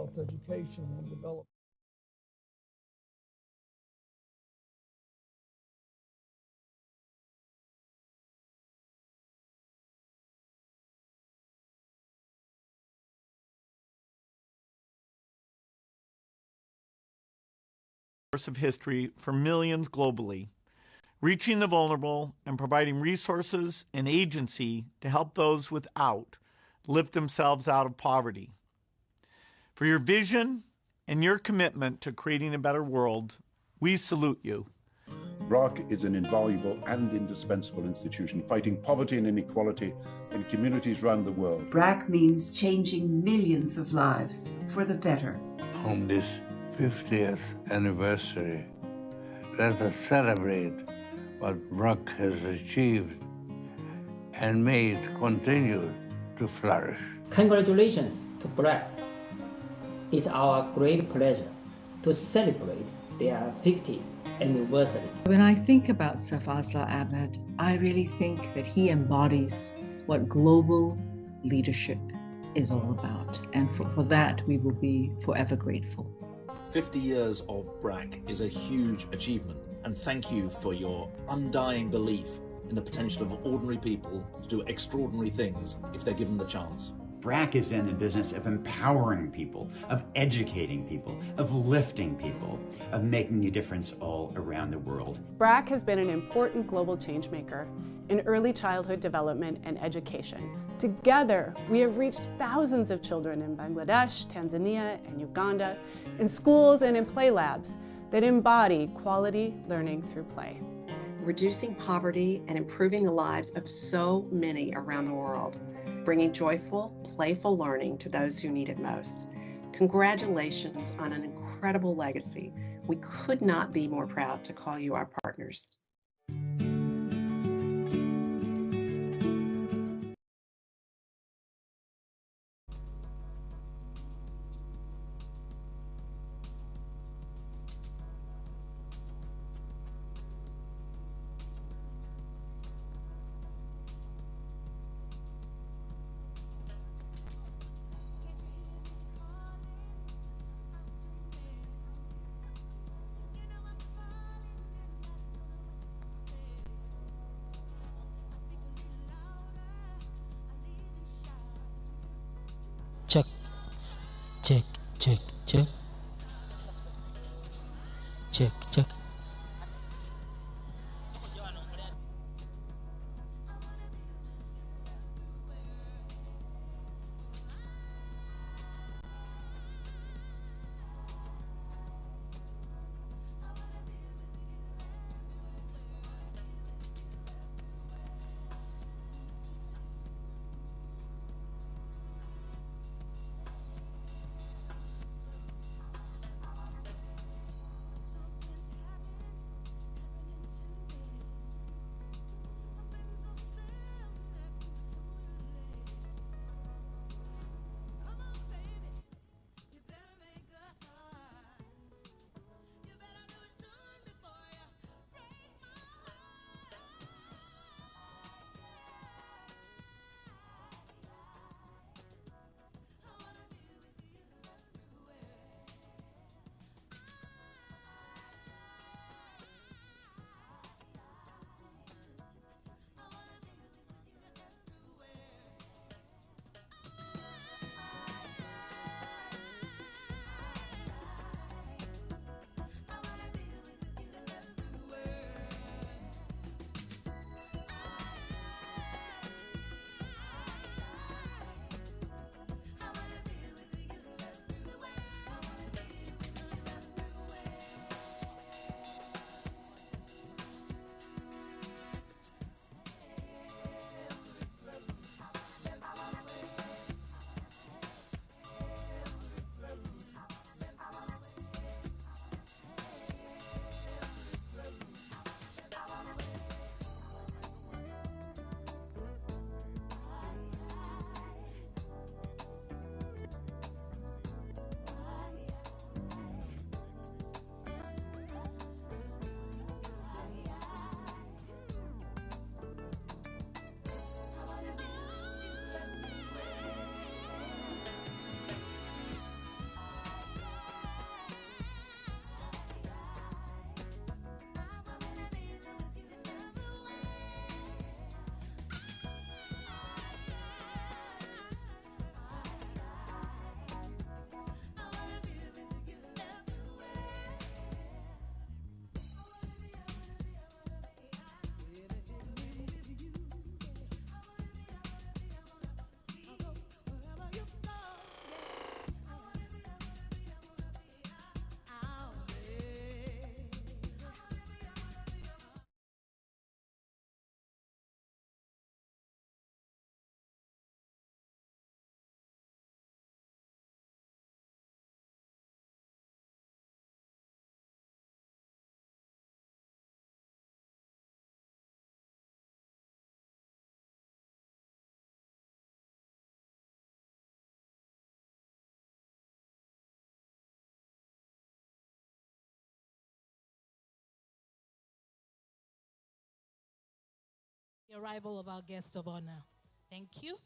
health, education, and development. Of history for millions globally, reaching the vulnerable and providing resources and agency to help those without lift themselves out of poverty. For your vision and your commitment to creating a better world, we salute you. Brac is an invaluable and indispensable institution fighting poverty and inequality in communities around the world. Brac means changing millions of lives for the better. On this 50th anniversary, let us celebrate what Brac has achieved and may continue to flourish. Congratulations to Brac. It's our great pleasure to celebrate their 50th anniversary. When I think about Sir Fazla Ahmed, I really think that he embodies what global leadership is all about. And for that, we will be forever grateful. 50 years of Brac is a huge achievement, and thank you for your undying belief in the potential of ordinary people to do extraordinary things if they're given the chance. Brac is in the business of empowering people, of educating people, of lifting people, of making a difference all around the world. Brac has been an important global change maker in early childhood development and education. Together, we have reached thousands of children in Bangladesh, Tanzania, and Uganda, in schools and in play labs that embody quality learning through play. Reducing poverty and improving the lives of so many around the world, bringing joyful, playful learning to those who need it most. Congratulations on an incredible legacy. We could not be more proud to call you our partners. Check, check, check, check, check, check. the arrival of our guest of honor. Thank you.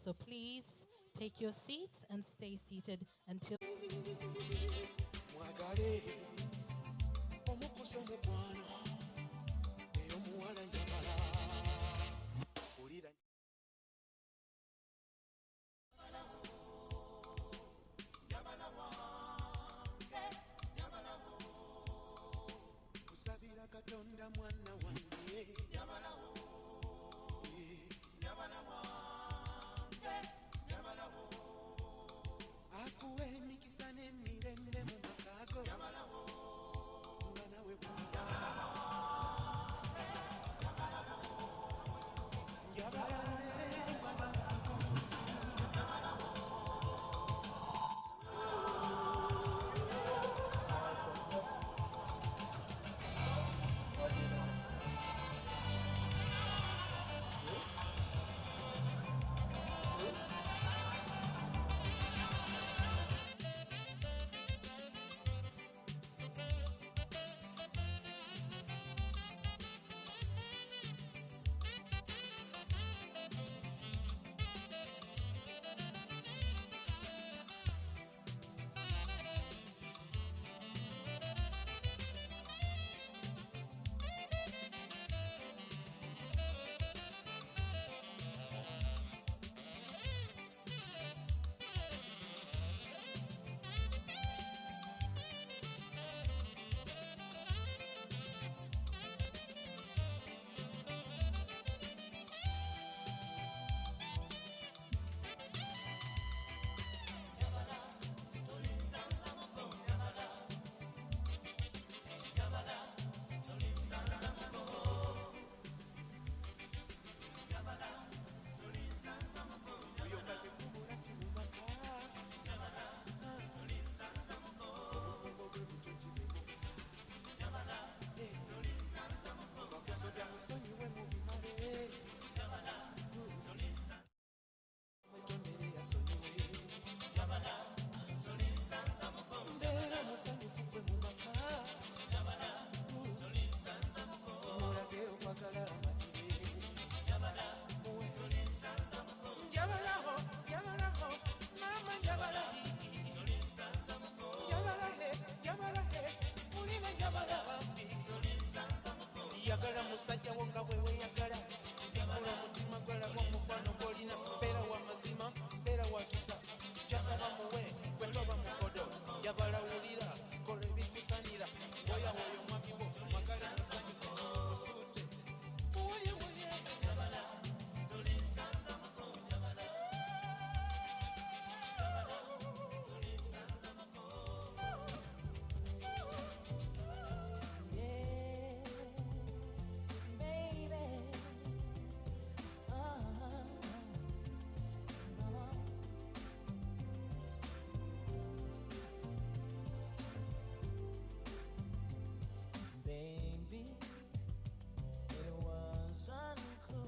So please take your seats and stay seated until musajja wo nga bwe weeyagala bikula omutima gwalaba omufano gw'olina mbeera wa mazima mbeera wa kisa kyasaba muwe gwe toba mukodo yabalawulira kola ebikusanira woya woyo mwami wo mwagale musanyuse musuute woye woye Baby, it was uncool.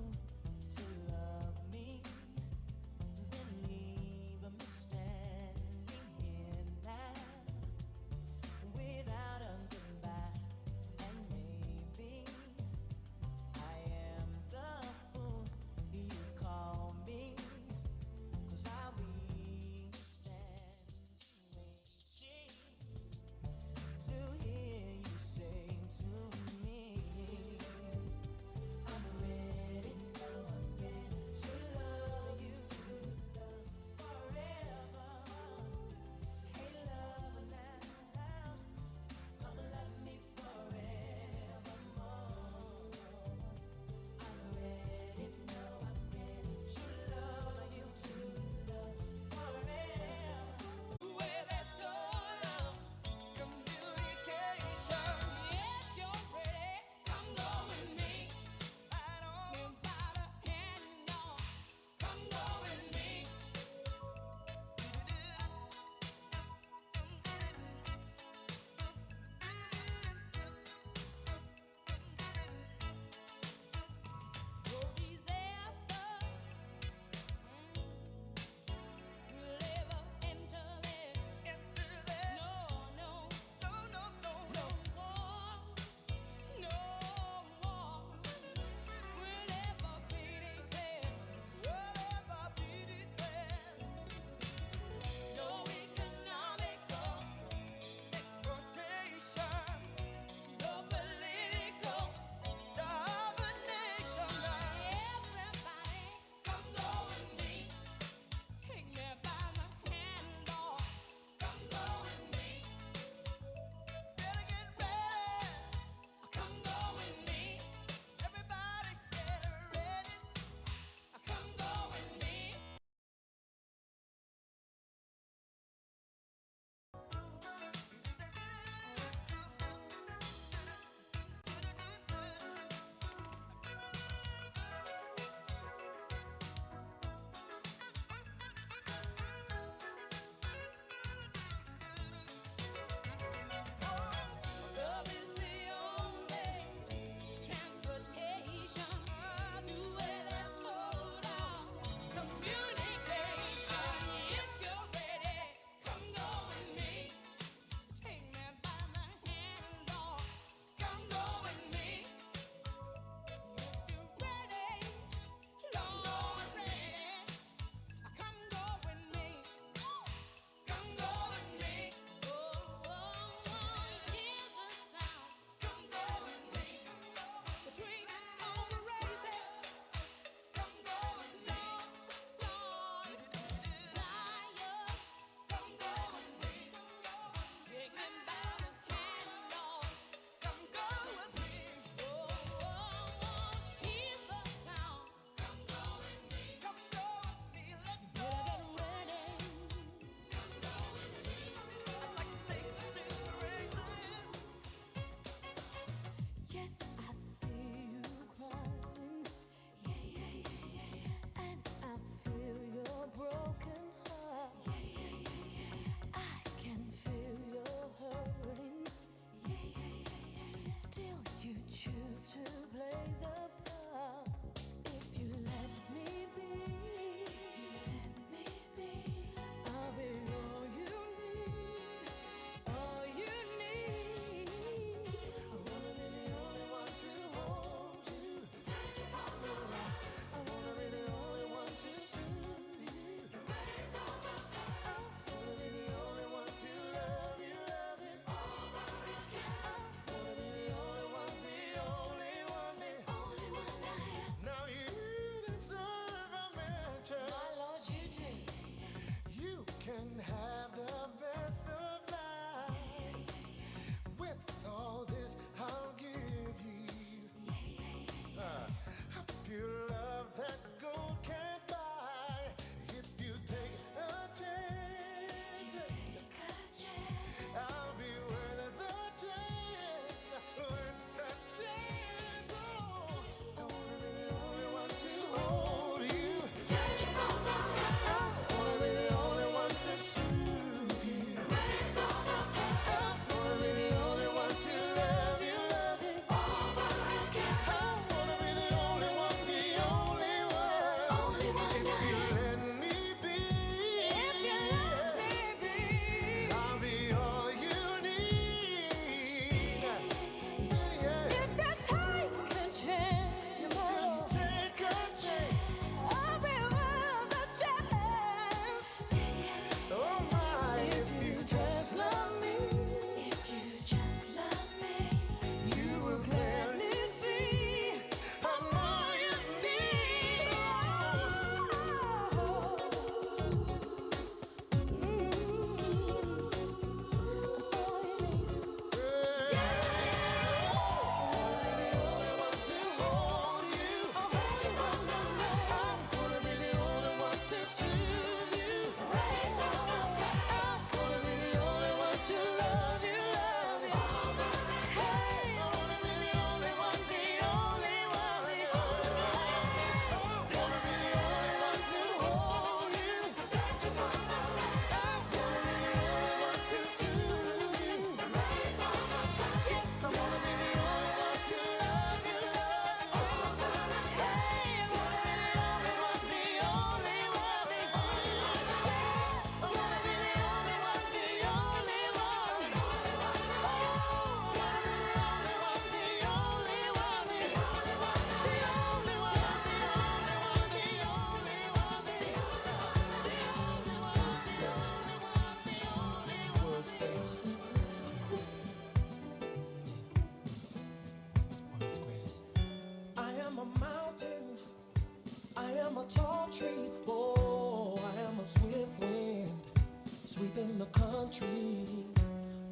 the country.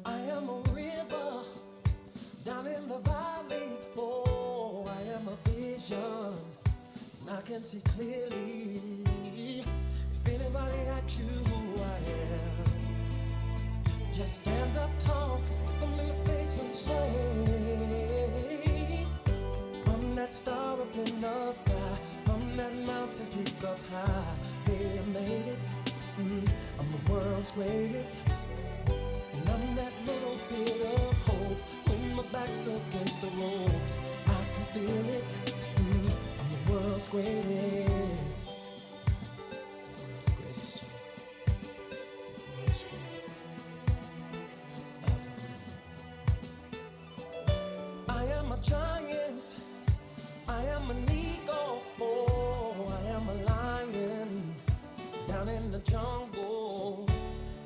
I am a river down in the valley. Oh, I am a vision, and I can see clearly. If anybody asks you who I am, just stand up tall, look them in the face and say, I'm that star up in the sky, I'm that mountain peak up high. Hey, I made it, I'm the world's greatest, and I'm that little bit of hope. When my back's against the ropes, I can feel it, I'm the world's greatest. The world's greatest, the world's greatest. I am a giant, I am an eagle, oh, I am a lion down in the jungle.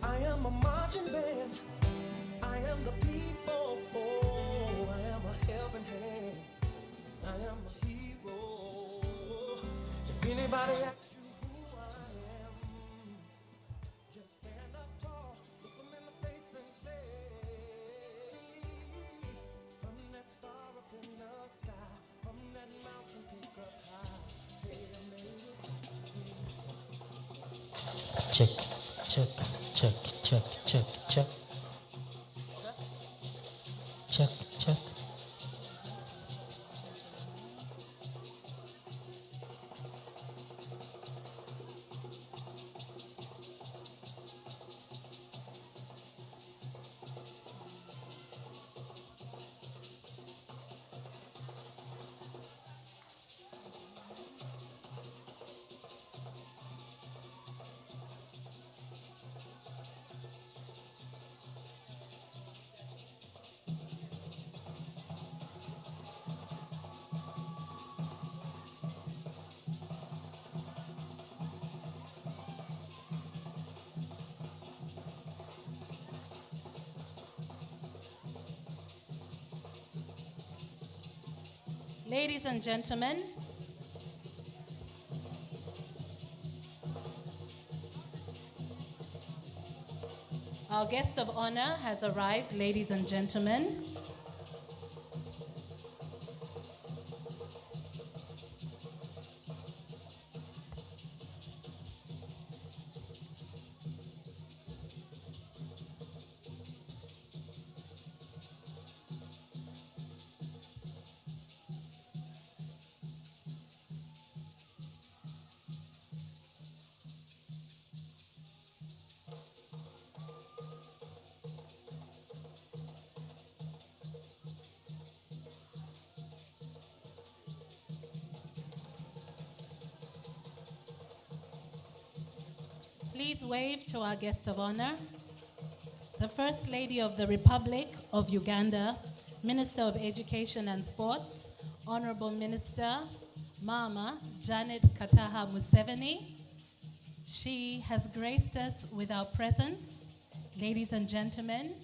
I am a marching band, I am the people, oh, I am a helping hand, I am a hero. If anybody asks you who I am, just stand up tall, look them in the face and say, I'm that star up in the sky, I'm that mountain peak up high. Hey, I made it. Check, check, check, check, check, check. Check, check. Ladies and gentlemen, our guest of honor has arrived, ladies and gentlemen. Please wave to our guest of honor, the First Lady of the Republic of Uganda, Minister of Education and Sports, Honorable Minister Mama Janet Kataha Museveni. She has graced us with our presence. Ladies and gentlemen,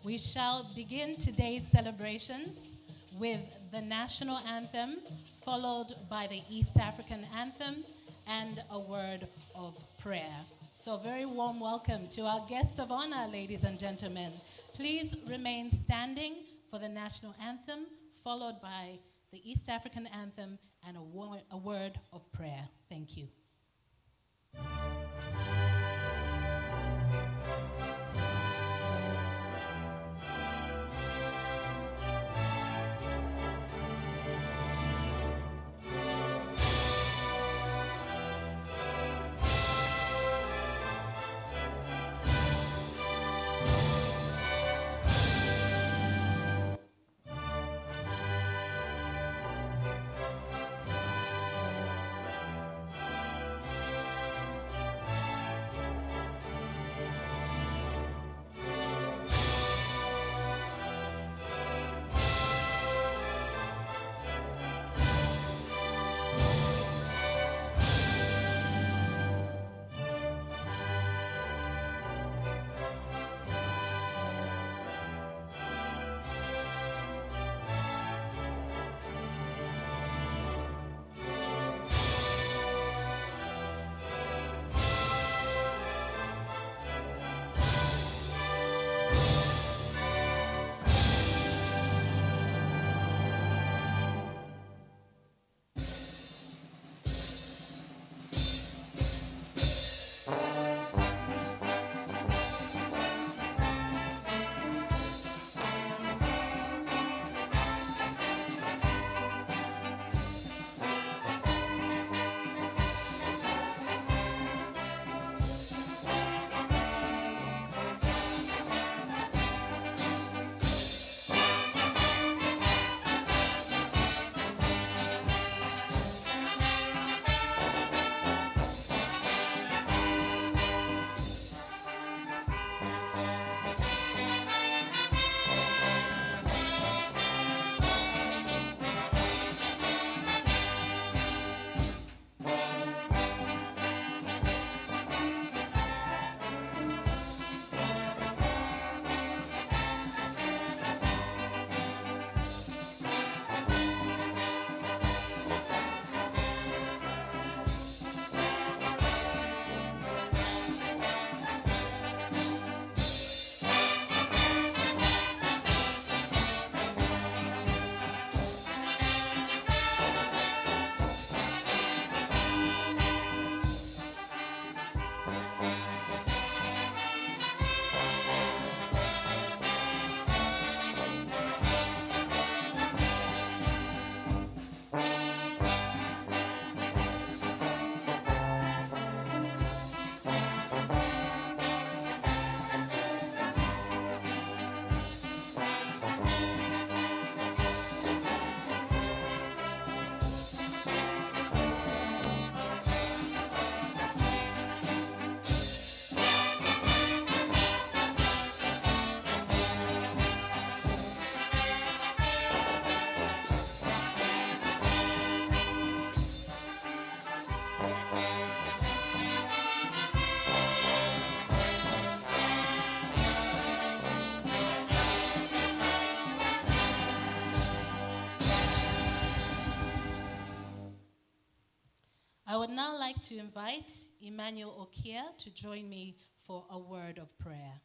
we shall begin today's celebrations with the national anthem, followed by the East African anthem and a word of prayer. So very warm welcome to our guest of honor, ladies and gentlemen. Please remain standing for the national anthem, followed by the East African anthem and a word of prayer. Thank you. would now like to invite Emmanuel Okia to join me for a word of prayer.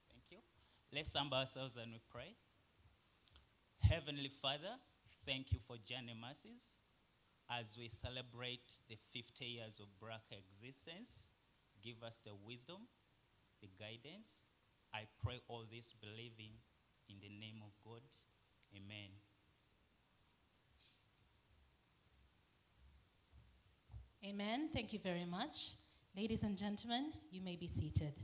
Thank you. Let's humble ourselves and we pray. Heavenly Father, thank you for Journey Mercies as we celebrate the 50 years of Brac existence. Give us the wisdom, the guidance. I pray all this believing in the name of God. Amen. Amen. Thank you very much. Ladies and gentlemen, you may be seated.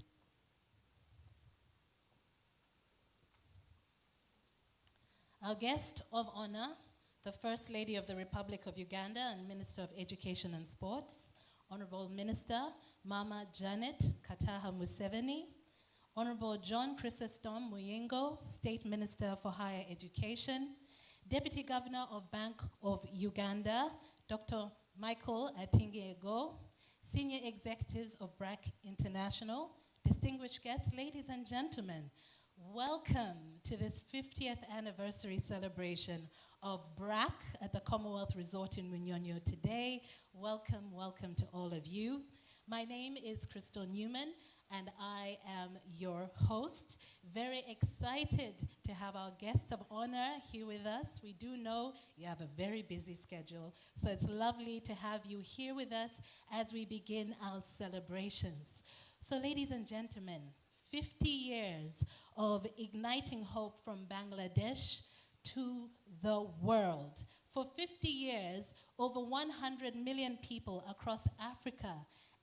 Our guest of honor, the First Lady of the Republic of Uganda and Minister of Education and Sports, Honorable Minister Mama Janet Kataha Museveni, Honorable John Chrysostom Muyingo, State Minister for Higher Education, Deputy Governor of Bank of Uganda, Dr. Michael Atingiego, Senior Executives of Brac International, distinguished guests, ladies and gentlemen, welcome to this 50th anniversary celebration of Brac at the Commonwealth Resort in Munyonyo today. Welcome, welcome to all of you. My name is Crystal Newman, and I am your host. Very excited to have our guest of honor here with us. We do know you have a very busy schedule, so it's lovely to have you here with us as we begin our celebrations. So ladies and gentlemen, 50 years of igniting hope from Bangladesh to the world. For 50 years, over 100 million people across Africa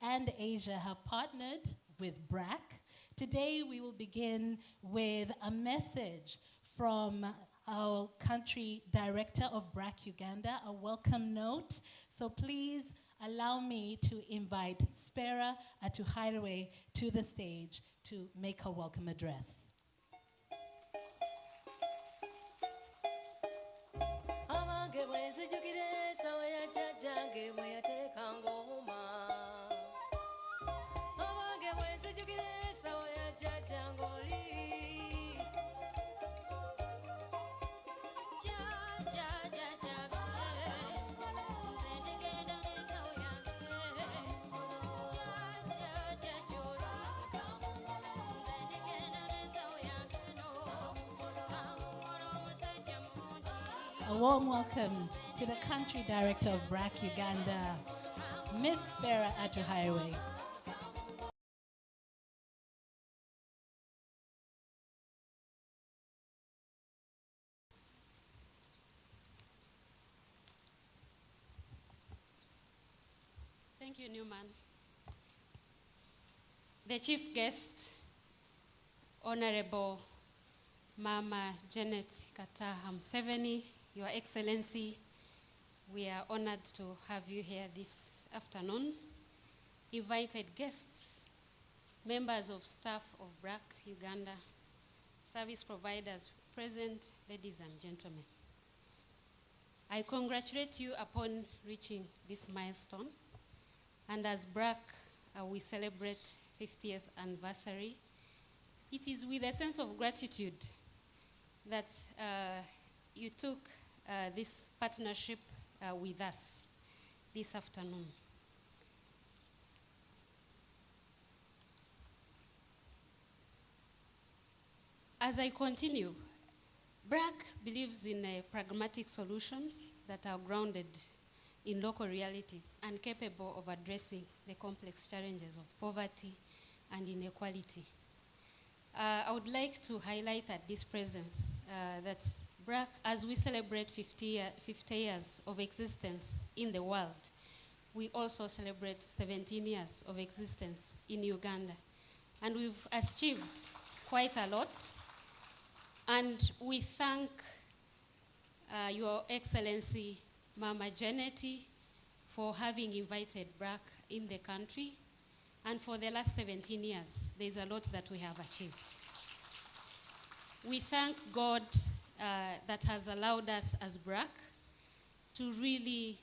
and Asia have partnered with Brac. Today, we will begin with a message from our country director of Brac Uganda, a welcome note. So please allow me to invite Spera Atuhairwe to the stage to make her welcome address. A warm welcome to the country director of Brac Uganda, Miss Spera Atuhairwe. Thank you, Newman. The chief guest, Honorable Mama Janet Kataha Museveni, Your Excellency, we are honored to have you here this afternoon. Invited guests, members of staff of Brac Uganda, service providers present, ladies and gentlemen. I congratulate you upon reaching this milestone. And as Brac, we celebrate 50th anniversary. It is with a sense of gratitude that you took this partnership with us this afternoon. As I continue, Brac believes in pragmatic solutions that are grounded in local realities and capable of addressing the complex challenges of poverty and inequality. I would like to highlight at this presence that Brac, as we celebrate 50 years of existence in the world, we also celebrate 17 years of existence in Uganda. And we've achieved quite a lot. And we thank Your Excellency, Mama Janet, for having invited Brac in the country. And for the last 17 years, there's a lot that we have achieved. We thank God that has allowed us as Brac to really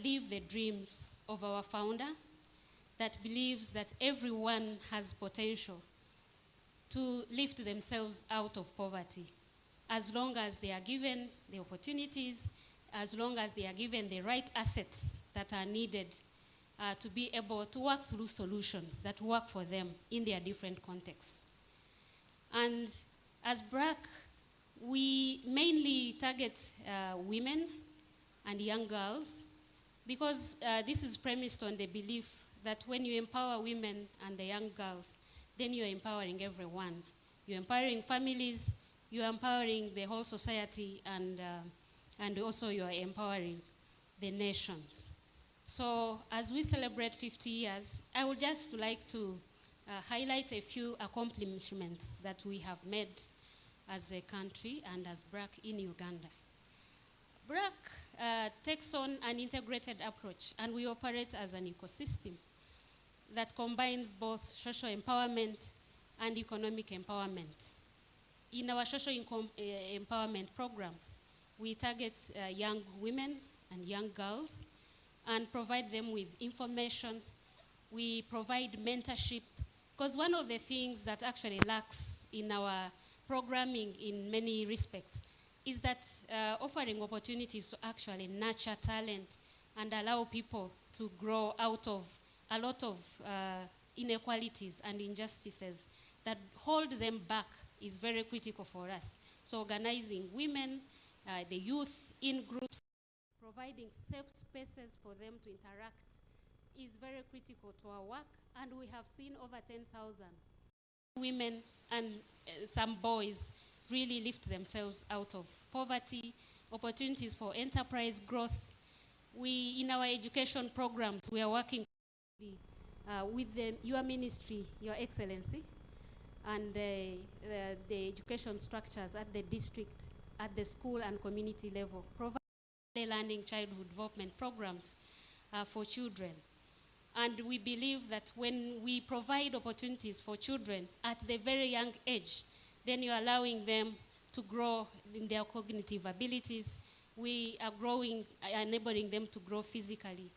live the dreams of our founder that believes that everyone has potential to lift themselves out of poverty, as long as they are given the opportunities, as long as they are given the right assets that are needed to be able to work through solutions that work for them in their different contexts. And as Brac, we mainly target women and young girls because this is premised on the belief that when you empower women and the young girls, then you're empowering everyone. You're empowering families, you're empowering the whole society, and also you're empowering the nations. So as we celebrate 50 years, I would just like to highlight a few accomplishments that we have made as a country and as Brac in Uganda. Brac takes on an integrated approach, and we operate as an ecosystem that combines both social empowerment and economic empowerment. In our social empowerment programs, we target young women and young girls and provide them with information. We provide mentorship, because one of the things that actually lacks in our programming in many respects is that offering opportunities to actually nurture talent and allow people to grow out of a lot of inequalities and injustices that hold them back is very critical for us. So organizing women, the youth in groups, providing safe spaces for them to interact is very critical to our work, and we have seen over 10,000 women and some boys really lift themselves out of poverty, opportunities for enterprise growth. In our education programs, we are working with your ministry, Your Excellency, and the education structures at the district, at the school and community level, provide learning childhood development programs for children. And we believe that when we provide opportunities for children at the very young age, then you're allowing them to grow in their cognitive abilities. We are enabling them to grow physically.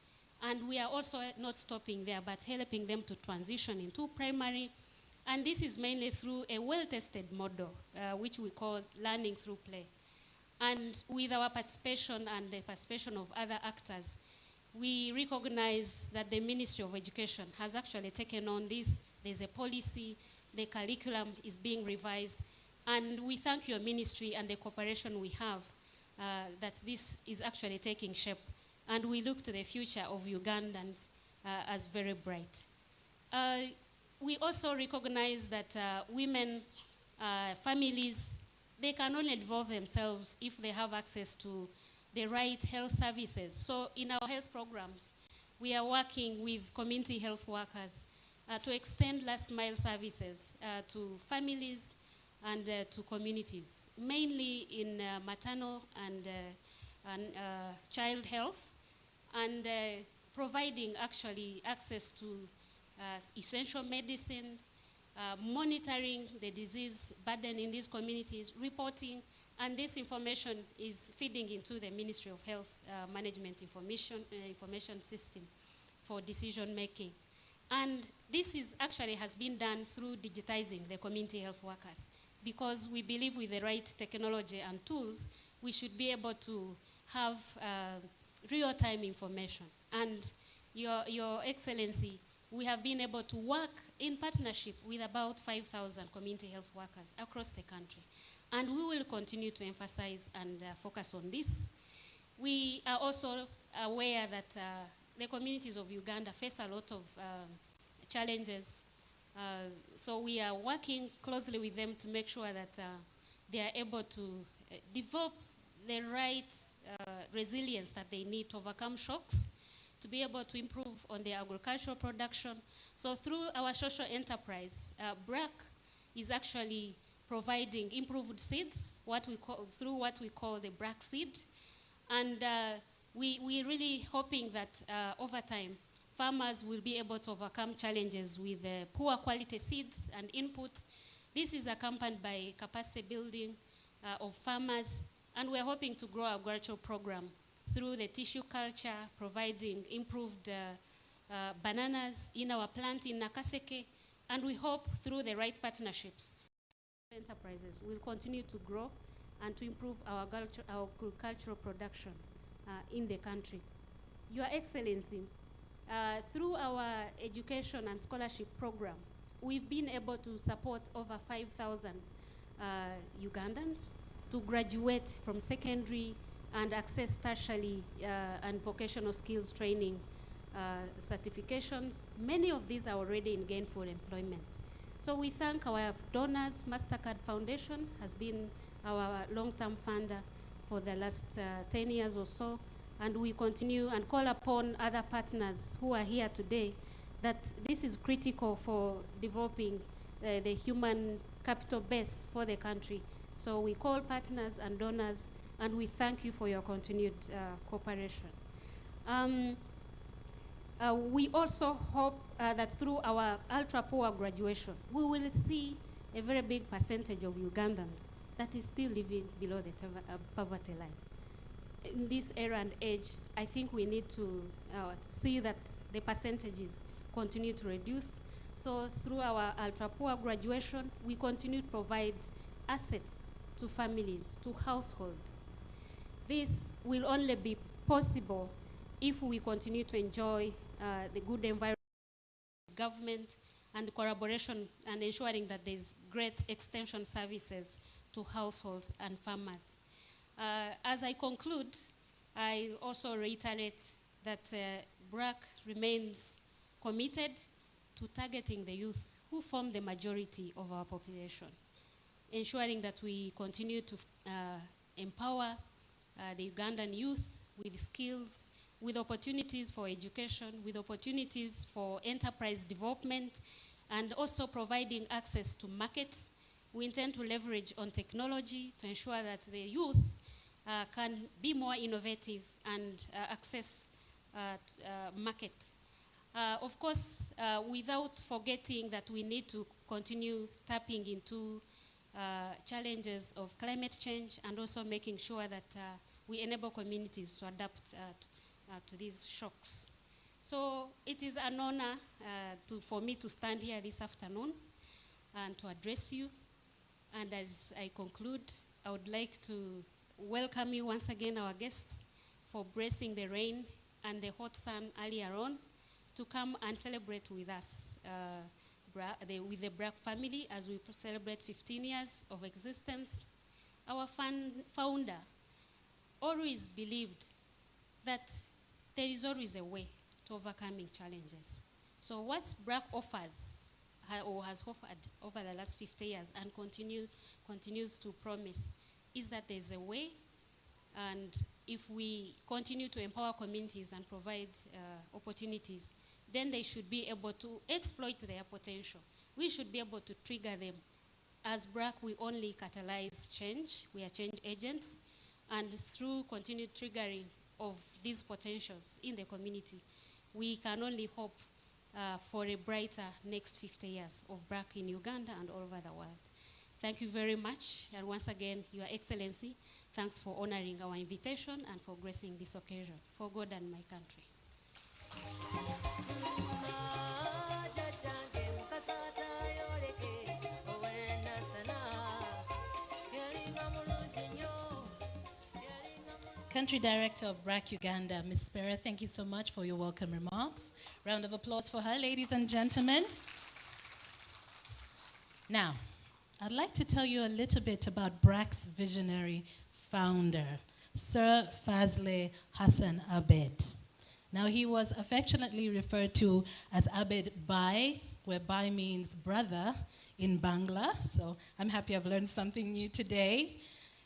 And we are also not stopping there, but helping them to transition into primary. And this is mainly through a well-tested model, which we call learning through play. And with our participation and the participation of other actors, we recognize that the Ministry of Education has actually taken on this. There's a policy, the curriculum is being revised, and we thank your ministry and the cooperation we have that this is actually taking shape. And we look to the future of Ugandans as very bright. We also recognize that women, families, they can only involve themselves if they have access to the right health services. So in our health programs, we are working with community health workers to extend last mile services to families and to communities, mainly in maternal and child health, and providing actually access to essential medicines, monitoring the disease burden in these communities, reporting, and this information is feeding into the Ministry of Health Management information system for decision making. And this is actually has been done through digitizing the community health workers, because we believe with the right technology and tools, we should be able to have real-time information. And Your Excellency, we have been able to work in partnership with about 5,000 community health workers across the country. And we will continue to emphasize and focus on this. We are also aware that the communities of Uganda face a lot of challenges. So we are working closely with them to make sure that they are able to develop the right resilience that they need to overcome shocks, to be able to improve on their agricultural production. So through our social enterprise, Brac is actually providing improved seeds, through what we call the Brac seed. And we're really hoping that over time, farmers will be able to overcome challenges with poor quality seeds and inputs. This is accompanied by capacity building of farmers, and we're hoping to grow our agricultural program through the tissue culture, providing improved bananas in our plant in Nakaseke, and we hope through the right partnerships, enterprises will continue to grow and to improve our agricultural production in the country. Your Excellency, through our education and scholarship program, we've been able to support over 5,000 Ugandans to graduate from secondary and access tertiary and vocational skills training certifications. Many of these are already in gainful employment. So we thank our donors. MasterCard Foundation has been our long-term funder for the last 10 years or so, and we continue and call upon other partners who are here today that this is critical for developing the human capital base for the country. So we call partners and donors, and we thank you for your continued cooperation. We also hope that through our ultra-poor graduation, we will see a very big percentage of Ugandans that is still living below the poverty line. In this era and age, I think we need to see that the percentages continue to reduce. So through our ultra-poor graduation, we continue to provide assets to families, to households. This will only be possible if we continue to enjoy the good environment, government, and the collaboration and ensuring that there's great extension services to households and farmers. As I conclude, I also reiterate that Brac remains committed to targeting the youth who form the majority of our population, ensuring that we continue to empower the Ugandan youth with skills, with opportunities for education, with opportunities for enterprise development, and also providing access to markets. We intend to leverage on technology to ensure that the youth can be more innovative and access market. Of course, without forgetting that we need to continue tapping into challenges of climate change and also making sure that we enable communities to adapt to these shocks. So it is an honor for me to stand here this afternoon and to address you. And as I conclude, I would like to welcome you once again, our guests, for bracing the rain and the hot sun earlier on to come and celebrate with us, with the Brac family, as we celebrate 15 years of existence. Our founder always believed that there is always a way to overcoming challenges. So what Brac offers or has offered over the last 50 years and continues to promise is that there's a way, and if we continue to empower communities and provide opportunities, then they should be able to exploit their potential. We should be able to trigger them. As Brac, we only catalyze change. We are change agents, and through continued triggering of these potentials in the community, we can only hope for a brighter next 50 years of Brac in Uganda and all over the world. Thank you very much, and once again, Your Excellency, thanks for honoring our invitation and for gracing this occasion for God and my country. Country Director of Brac Uganda, Ms. Spera, thank you so much for your welcome remarks. Round of applause for her, ladies and gentlemen. Now, I'd like to tell you a little bit about Brac's visionary founder, Sir Fazle Hassan Abed. Now, he was affectionately referred to as Abed Bai, where Bai means brother in Bangla, so I'm happy I've learned something new today.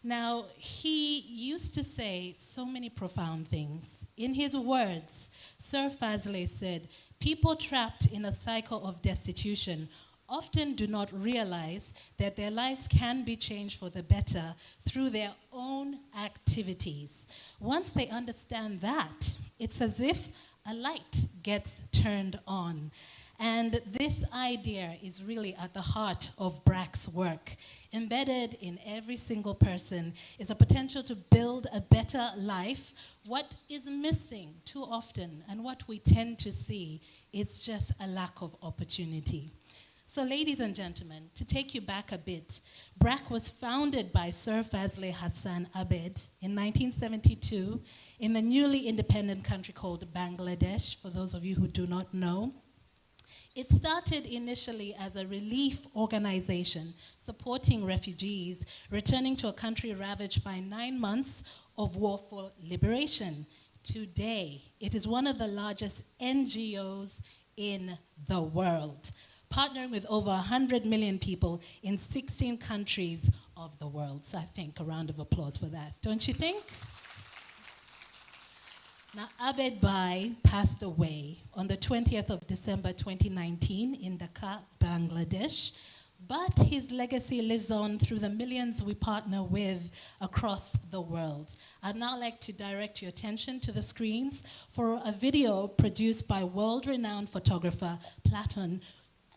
Now, he used to say so many profound things. In his words, Sir Fazle said, "People trapped in a cycle of destitution often do not realize that their lives can be changed for the better through their own activities. Once they understand that, it's as if a light gets turned on." And this idea is really at the heart of Brac's work. Embedded in every single person is a potential to build a better life. What is missing too often, and what we tend to see, is just a lack of opportunity. So ladies and gentlemen, to take you back a bit, Brac was founded by Sir Fazle Hassan Abed in 1972 in the newly independent country called Bangladesh, for those of you who do not know. It started initially as a relief organization supporting refugees returning to a country ravaged by 9 months of war for liberation. Today, it is one of the largest NGOs in the world, partnering with over 100 million people in 16 countries of the world. So I think a round of applause for that, don't you think? Now, Abed Bhai passed away on the 20th of December 2019 in Dhaka, Bangladesh, but his legacy lives on through the millions we partner with across the world. I'd now like to direct your attention to the screens for a video produced by world-renowned photographer Platon.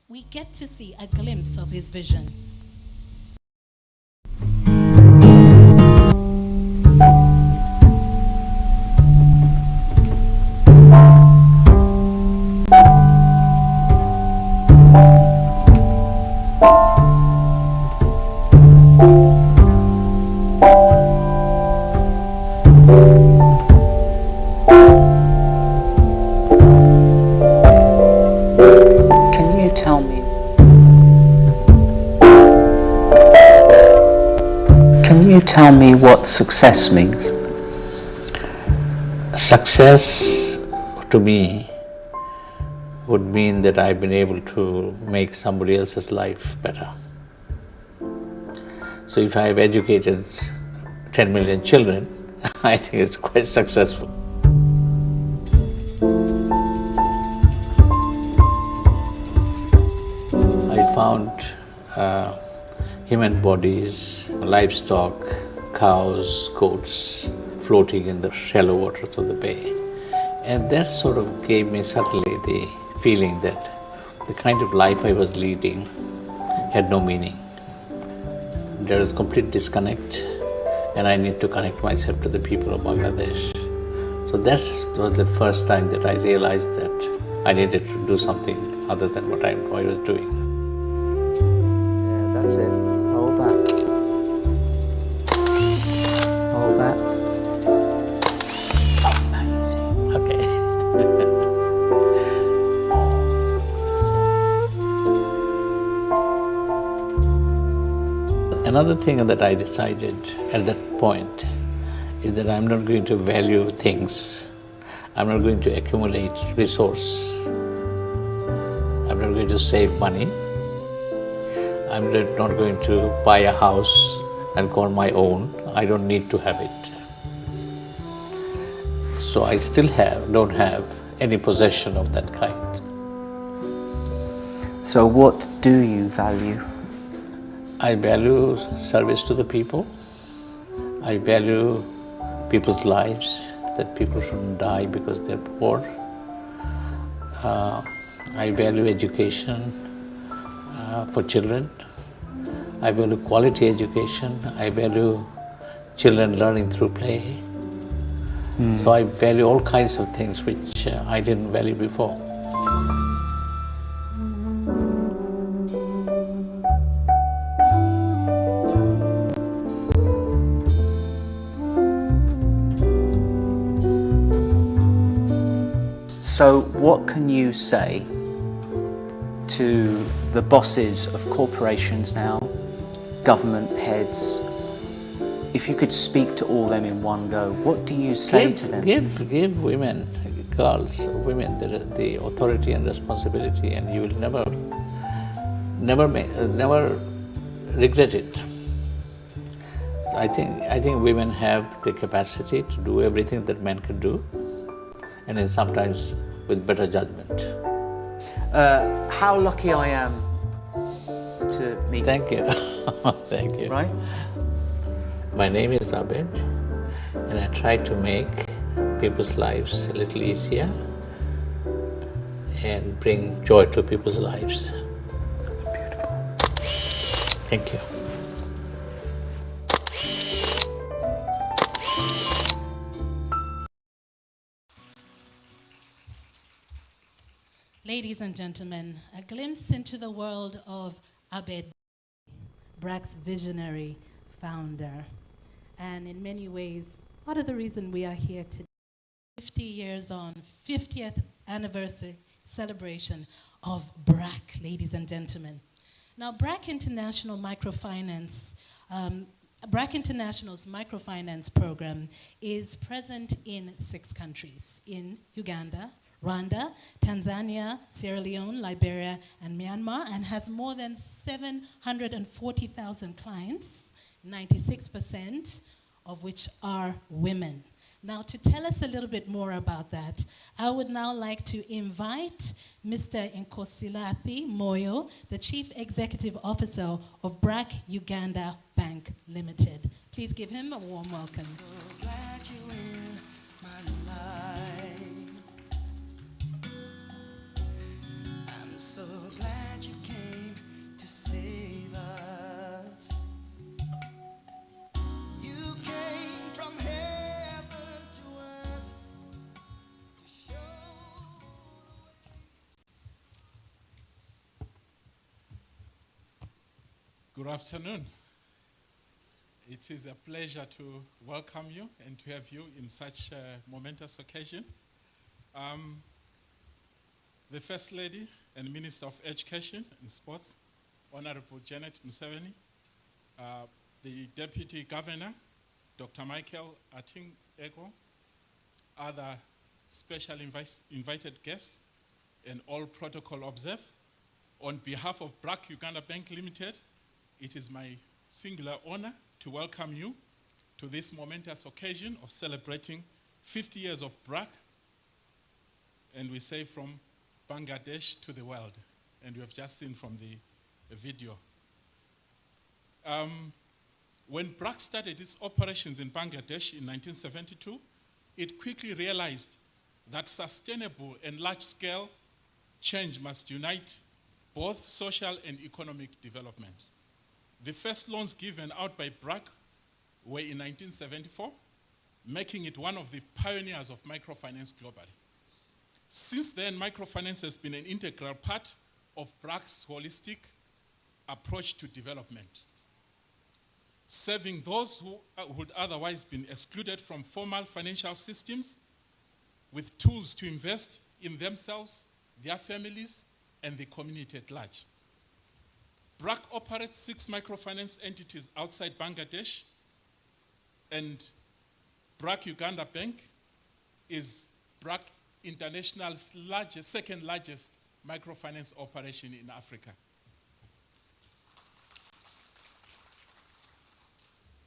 We get to see a glimpse of his vision. Tell me what success means. Success to me would mean that I've been able to make somebody else's life better. So if I've educated 10 million children, I think it's quite successful. I found human bodies, livestock, cows, goats, floating in the shallow waters of the bay. And that sort of gave me suddenly the feeling that the kind of life I was leading had no meaning. There was complete disconnect, and I need to connect myself to the people of Bangladesh. So that was the first time that I realized that I needed to do something other than what I was doing. Yeah, that's it. Hold that. Hold that. Amazing. Okay. Another thing that I decided at that point is that I'm not going to value things. I'm not going to accumulate resource. I'm not going to save money. I'm not going to buy a house and call my own. I don't need to have it. So I still don't have any possession of that kind. So what do you value? I value service to the people. I value people's lives, that people shouldn't die because they're poor. I value education for children. I value quality education. I value children learning through play. So I value all kinds of things which I didn't value before. So what can you say to the bosses of corporations now, government heads? If you could speak to all of them in one go, what do you say to them? Give women, girls, women the authority and responsibility, and you will never regret it. So I think women have the capacity to do everything that men can do, and then sometimes with better judgment. How lucky I am to meet you. Thank you. Thank you. Right? My name is Abed, and I try to make people's lives a little easier and bring joy to people's lives. Beautiful. Thank you. Ladies and gentlemen, a glimpse into the world of Abed, Brac's visionary founder. And in many ways, part of the reason we are here today, 50 years on, 50th anniversary celebration of Brac, ladies and gentlemen. Now, Brac International's microfinance program is present in 6 countries, in Uganda, Rwanda, Tanzania, Sierra Leone, Liberia, and Myanmar, and has more than 740,000 clients, 96% of which are women. Now, to tell us a little bit more about that, I would now like to invite Mr. Nkosilathi Moyo, the Chief Executive Officer of Brac Uganda Bank Limited. Please give him a warm welcome. So glad you're in my life. I'm so glad you came to save us. You came from heaven to earth to show Good afternoon. It is a pleasure to welcome you and to have you in such a momentous occasion. The First Lady and Minister of Education and Sports, Honorable Janet Museveni, the Deputy Governor, Dr. Michael Ating Ego, other special invited guests, and all protocol observed. On behalf of Brac Uganda Bank Limited, it is my singular honor to welcome you to this momentous occasion of celebrating 50 years of Brac, and we say from Bangladesh to the world, and we have just seen from the video. When Brac started its operations in Bangladesh in 1972, it quickly realized that sustainable and large-scale change must unite both social and economic development. The first loans given out by Brac were in 1974, making it one of the pioneers of microfinance globally. Since then, microfinance has been an integral part of Brac's holistic approach to development, serving those who would otherwise been excluded from formal financial systems with tools to invest in themselves, their families, and the community at large. Brac operates 6 microfinance entities outside Bangladesh, and Brac Uganda Bank is Brac International's second largest microfinance operation in Africa.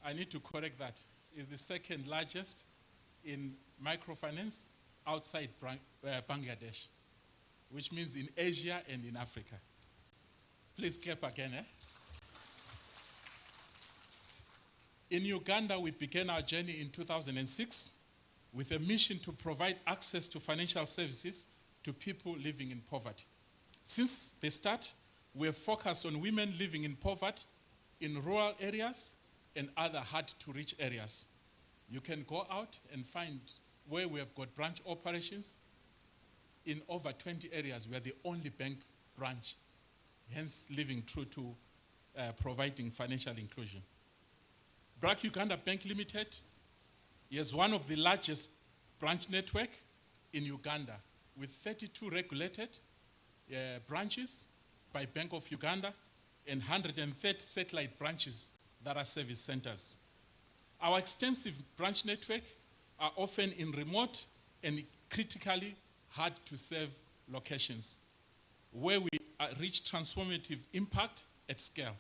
I need to correct that. It's the second largest in microfinance outside Bangladesh, which means in Asia and in Africa. Please clap again. In Uganda, we began our journey in 2006 with a mission to provide access to financial services to people living in poverty. Since the start, we have focused on women living in poverty in rural areas and other hard-to-reach areas. You can go out and find where we have got branch operations in over 20 areas. We are the only bank branch, hence living true to providing financial inclusion. Brac Uganda Bank Limited is one of the largest branch network in Uganda, with 32 regulated branches by Bank of Uganda and 130 satellite branches that are service centers. Our extensive branch network are often in remote and critically hard to serve locations where we reach transformative impact at scale.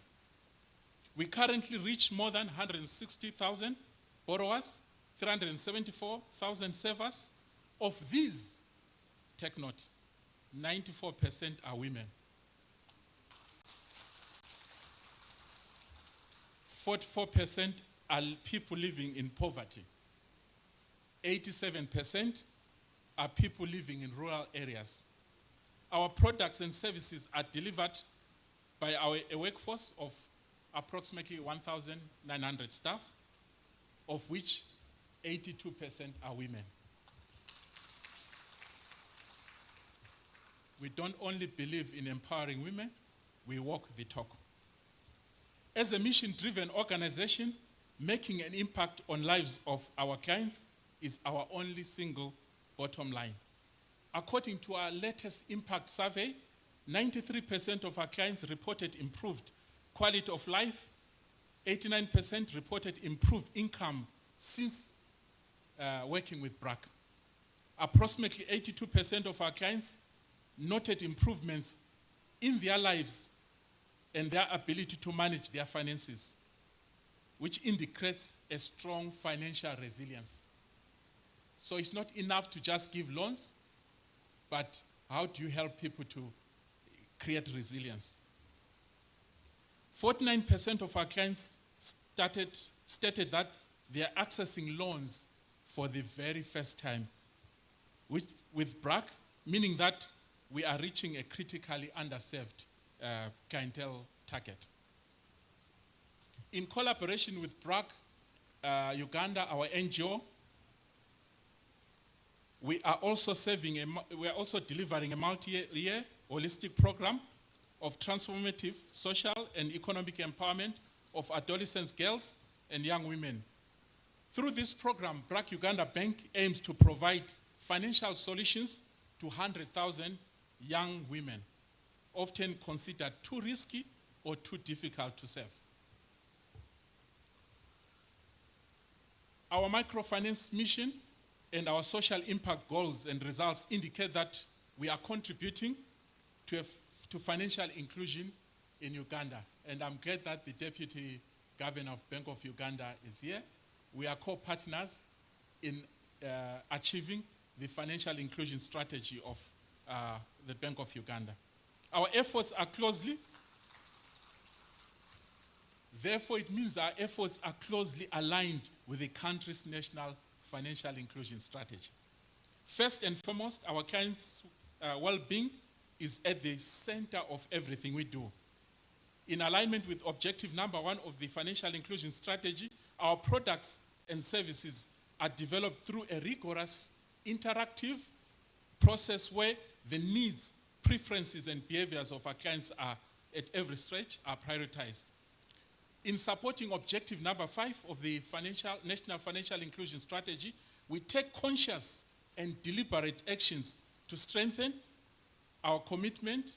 We currently reach more than 160,000 borrowers, 374,000 savers. Of these, take note, 94% are women. 44% are people living in poverty. 87% are people living in rural areas. Our products and services are delivered by a workforce of approximately 1,900 staff, of which 82% are women. we don't only believe in empowering women, we walk the talk. As a mission-driven organization, making an impact on lives of our clients is our only single bottom line. According to our latest impact survey, 93% of our clients reported improved quality of life, 89% reported improved income since working with Brac. Approximately 82% of our clients noted improvements in their lives and their ability to manage their finances, which indicates a strong financial resilience. So it's not enough to just give loans, but how do you help people to create resilience? 49% of our clients stated that they are accessing loans for the very first time with Brac, meaning that we are reaching a critically underserved clientele target. In collaboration with Brac Uganda, our NGO, we are also delivering a multi-year holistic program of transformative social and economic empowerment of adolescent girls and young women. Through this program, Brac Uganda Bank aims to provide financial solutions to 100,000 young women, often considered too risky or too difficult to serve. Our microfinance mission and our social impact goals and results indicate that we are contributing to financial inclusion in Uganda. And I'm glad that the Deputy Governor of Bank of Uganda is here. We are co-partners in achieving the financial inclusion strategy of the Bank of Uganda. Our efforts are therefore it means our efforts are closely aligned with the country's national financial inclusion strategy. First and foremost, our clients' well-being is at the center of everything we do. In alignment with objective number 1 of the financial inclusion strategy, our products and services are developed through a rigorous, interactive process where the needs, preferences, and behaviors of our clients are, at every stretch, are prioritized. In supporting objective number 5 of the National Financial Inclusion Strategy, we take conscious and deliberate actions to strengthen our commitment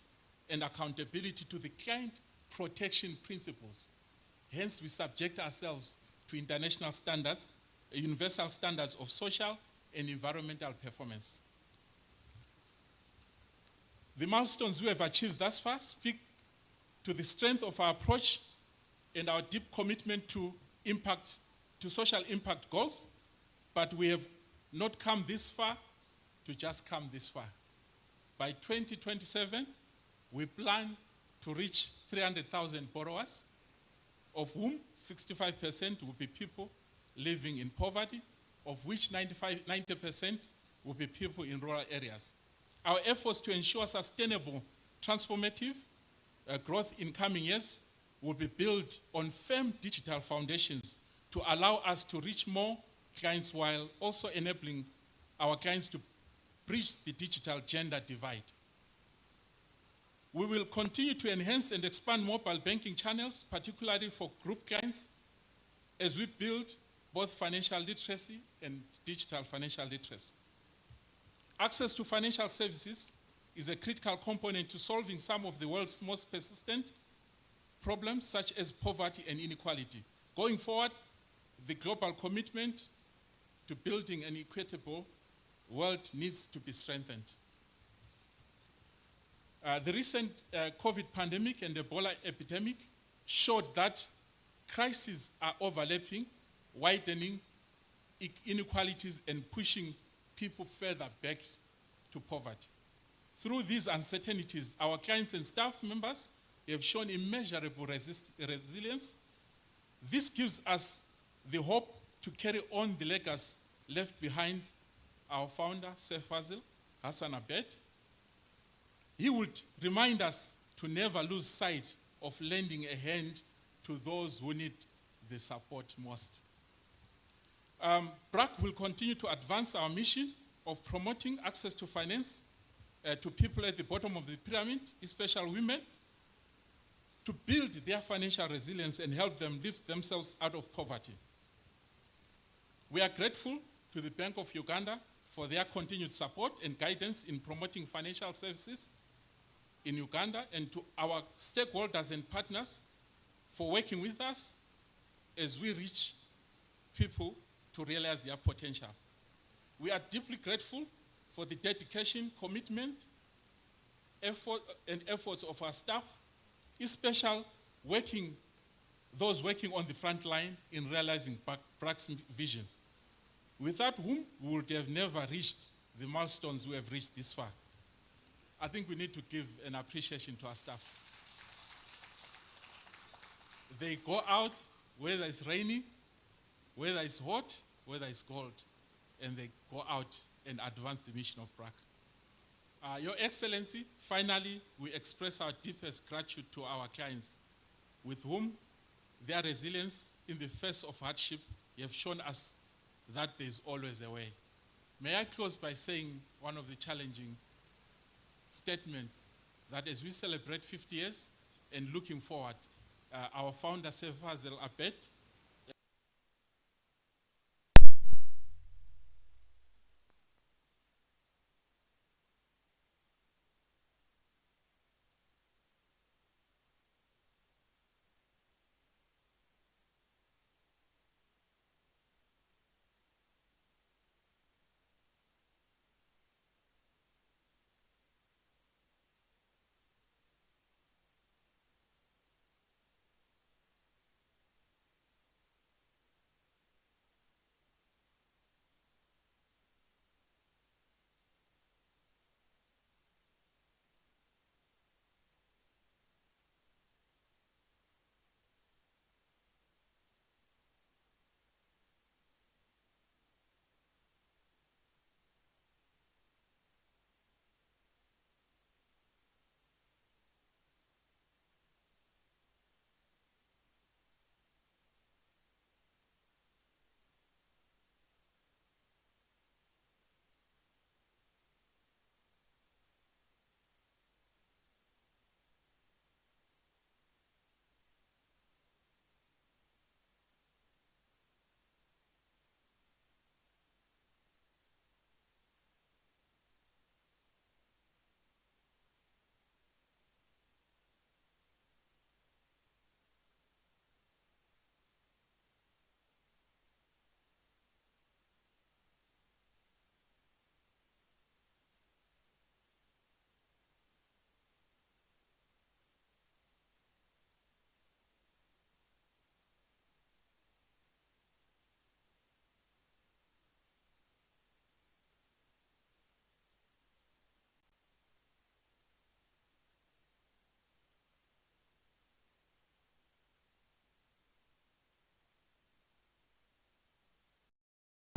and accountability to the client protection principles. Hence, we subject ourselves to international standards, universal standards of social and environmental performance. The milestones we have achieved thus far speak to the strength of our approach and our deep commitment to social impact goals, but we have not come this far to just come this far. By 2027, we plan to reach 300,000 borrowers, of whom 65% will be people living in poverty, of which 90% will be people in rural areas. Our efforts to ensure sustainable, transformative growth in coming years will be built on firm digital foundations to allow us to reach more clients while also enabling our clients to bridge the digital gender divide. We will continue to enhance and expand mobile banking channels, particularly for group clients, as we build both financial literacy and digital financial literacy. Access to financial services is a critical component to solving some of the world's most persistent problems, such as poverty and inequality. Going forward, the global commitment to building an equitable world needs to be strengthened. The recent COVID pandemic and Ebola epidemic showed that crises are overlapping, widening inequalities and pushing people further back to poverty. Through these uncertainties, our clients and staff members have shown immeasurable resilience. This gives us the hope to carry on the legacy left behind our founder, Sir Fazil Hassan Abed. He would remind us to never lose sight of lending a hand to those who need the support most. Brac will continue to advance our mission of promoting access to finance to people at the bottom of the pyramid, especially women, to build their financial resilience and help them lift themselves out of poverty. We are grateful to the Bank of Uganda for their continued support and guidance in promoting financial services in Uganda, and to our stakeholders and partners for working with us as we reach people to realize their potential. We are deeply grateful for the dedication, commitment, efforts of our staff, especially those working on the front line in realizing Brac's vision, without whom we would have never reached the milestones we have reached this far. I think we need to give an appreciation to our staff. They go out, whether it's raining, whether it's hot, whether it's cold, and they go out and advance the mission of Brac. Your Excellency, finally, we express our deepest gratitude to our clients, with whom their resilience in the face of hardship have shown us that there is always a way. May I close by saying one of the challenging statements, that as we celebrate 50 years and looking forward, our founder, Sir Fazil Abed,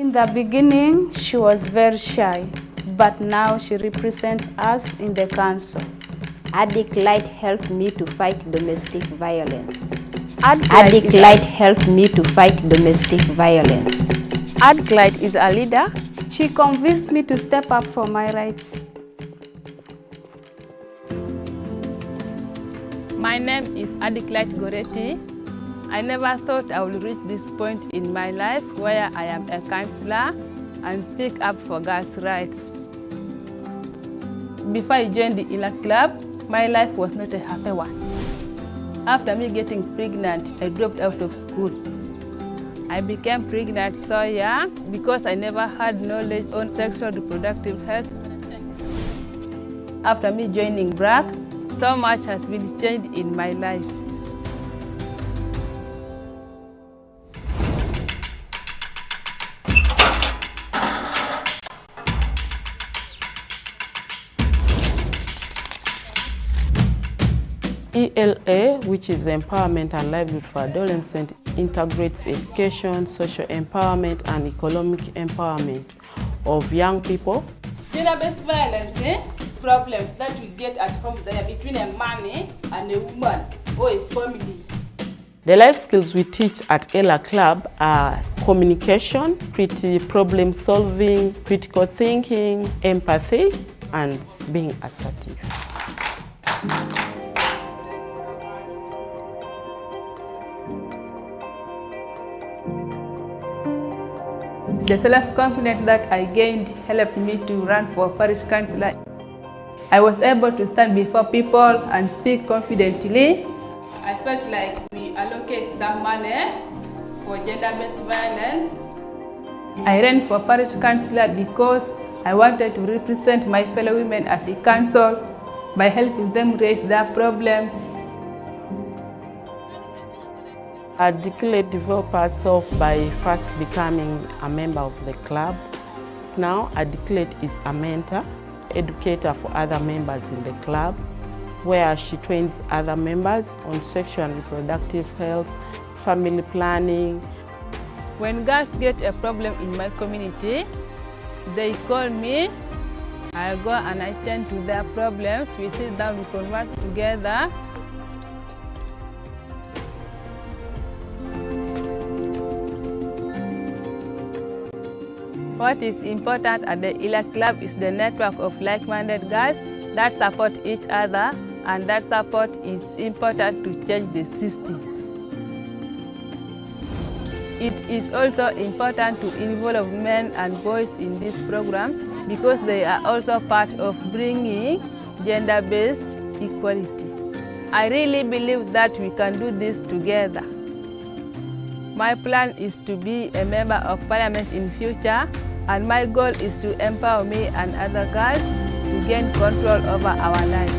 in the beginning, she was very shy, but now she represents us in the council. Addict Light helped me to fight domestic violence. Addict Light helped me to fight domestic violence. Addict Light is a leader. She convinced me to step up for my rights. My name is Addict Light Goretti. I never thought I would reach this point in my life where I am a counselor and speak up for girls' rights. Before I joined the ILA club, my life was not a happy one. After me getting pregnant, I dropped out of school. I became pregnant so young because I never had knowledge on sexual reproductive health. After me joining Brac, so much has been changed in my life. ELA, which is Empowerment and Livelihood for Adolescents, integrates education, social empowerment, and economic empowerment of young people. Gender-based violence, problems that we get at home there between a man and a woman or a family. The life skills we teach at ELA Club are communication, problem solving, critical thinking, empathy, and being assertive. The self-confidence that I gained helped me to run for parish councillor. I was able to stand before people and speak confidently. I felt like we allocate some money for gender-based violence. I ran for parish councillor because I wanted to represent my fellow women at the council by helping them raise their problems. Articulate developed herself by first becoming a member of the club. Now, Articulate is a mentor, educator for other members in the club, where she trains other members on sexual and reproductive health, family planning. When girls get a problem in my community, they call me. I go and I tend to their problems. We sit down, we converse together. What is important at the ILA Club is the network of like-minded girls that support each other, and that support is important to change the system. It is also important to involve men and boys in this program because they are also part of bringing gender-based equality. I really believe that we can do this together. My plan is to be a member of parliament in future, and my goal is to empower me and other girls to gain control over our lives.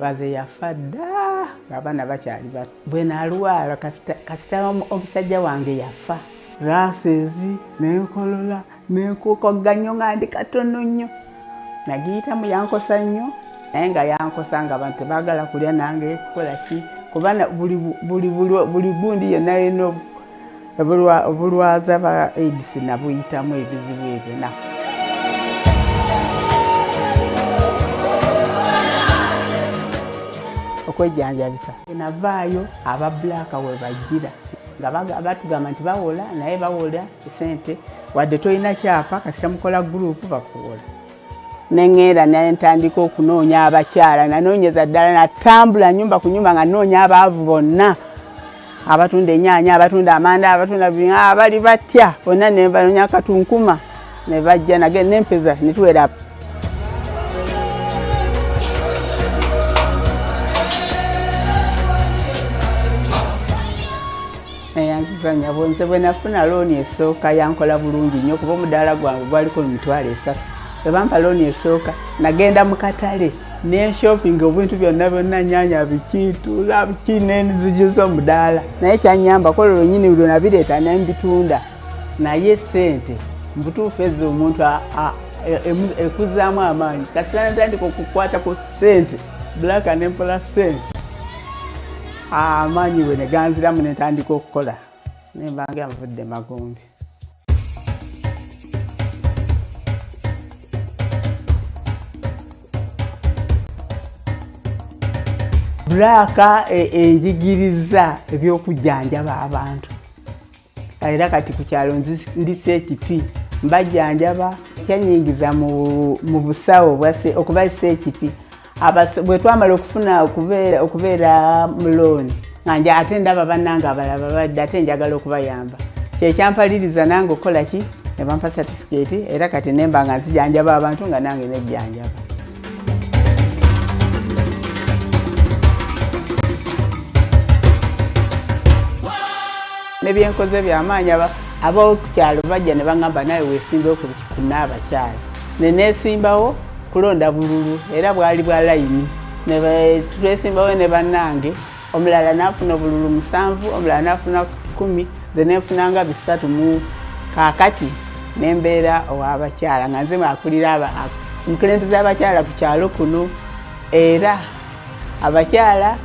Baze yafa dda abaana bakyali bato bwe nalwala kasita omusajja wange yafa raasezi n'enkolola n'enkuuka nnyo nga ndi katono nnyo nagiyitamu yankosa nnyo naye nga yankosa nga abantu tebaagala kulya nange kukola ki kuba buli gundi yonna yonna obulwaza ba AIDS nabuyitamu ebizibu ebyo na okwejjanjabisa navaayo aba Black we bajjira nga batugamba nti bawola naye bawola esente wadde tolina kyapa kasita mukola gurupu bakuwola neŋŋenda nentandika okunoonya abakyala nanoonyeza ddala natambula nnyumba ku nnyumba nga nnoonya abaavu bonna abatunda ennyaanya, abatunda amanda, abatunda buli abali batya bonna ne banonya katunkuma ne bajja nage nempeza ne tuwera. Yanzizanya bonze bwe nafuna looni esooka yankola bulungi nnyo kuba omudaala gwange gwaliko $3,000. Bwe bampa looni esooka nagenda mu katale ne shopping obintu byonna nnyaanya bikitula biki n'enzijuza omudaala naye kyanyambako lolo nnyini buli nabireeta ne mbitunda naye ssente mbutuufu ezzo omuntu ekuzaamu amaanyi kasita natandika okukwata ku ssente Brac nempola ssente amaanyi bwe ne ganziramu ne ntandika okukola ne mbange nvudde magombe. Brac enjigiriza ebyokujjanjaba abantu era kati ku kyalo ndi CHP mbajjanjaba kyenyingiza mu busawo okuba CHP bwe twamala okufuna okubeera mu looni nga ate ndaba bannange abalala badde ate njagala okubayamba kyekyampaliriza nange okukola ki ne bampa certificate era kati nemba nga nzijjanjaba abantu nga nange nejjanjaba. Nebyenkoze byamaanyi ab'okukyalo bajja ne baŋŋamba nawe weesimbewo ku n'abakyala ne neesimbawo kulonda bululu era bwali bwa layini twesimbawo ne bannange omulala n'afuna obululu 7 omulala n'afuna 10 nze nenfunanga 3 mu kaakati nembeera ow'abakyala nga nze mwakulira omukulembeze abakyala ku kyalo kuno era abakyala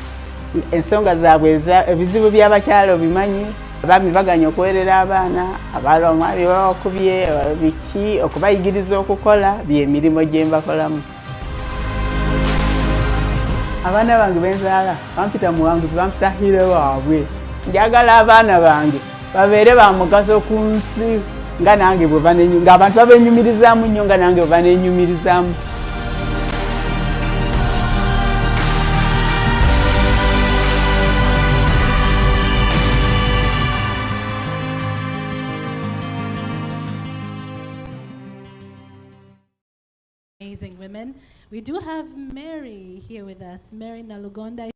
ensonga zaabwe ebizibu by'abakyala obimanyi abaami baganya okuweerera abaana abaala omwami babakubye biki okubayigiriza okukola byemirimu gye mbakolamu. Abaana bange benzaala bampita muwanguzi bampita hire waabwe njagala abaana bange babeere ba mugaso ku nsi nga nange bwe nga abantu babenyumirizaamu nnyo nga nange bwe banenyumirizaamu. Amazing women. We do have Mary here with us. Mary Nalugonda.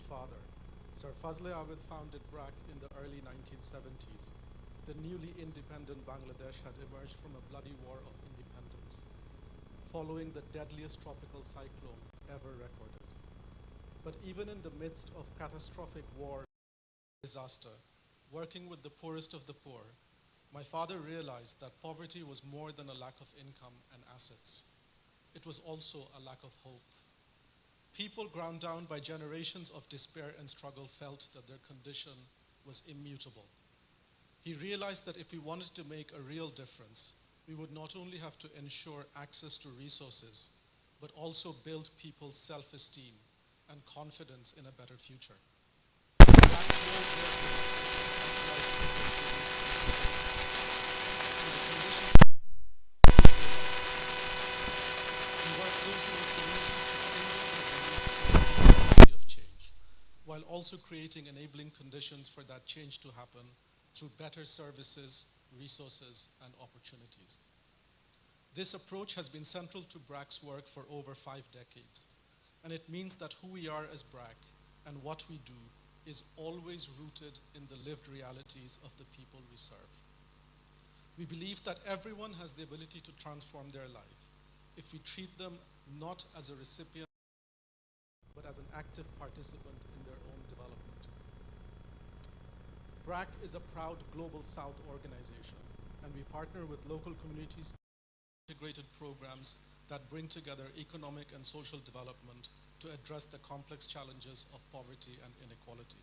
father. Sir Fazle Awad founded Brac in the early 1970s. The newly independent Bangladesh had emerged from a bloody war of independence, following the deadliest tropical cyclone ever recorded. But even in the midst of catastrophic war and disaster, working with the poorest of the poor, my father realized that poverty was more than a lack of income and assets. It was also a lack of hope. People ground down by generations of despair and struggle felt that their condition was immutable. He realized that if we wanted to make a real difference, we would not only have to ensure access to resources, but also build people's self-esteem and confidence in a better future. While also creating enabling conditions for that change to happen through better services, resources, and opportunities. This approach has been central to Brac's work for over 5 decades, and it means that who we are as Brac and what we do is always rooted in the lived realities of the people we serve. We believe that everyone has the ability to transform their life if we treat them not as a recipient, but as an active participant in their own development. Brac is a proud Global South organization, and we partner with local communities integrated programs that bring together economic and social development to address the complex challenges of poverty and inequality.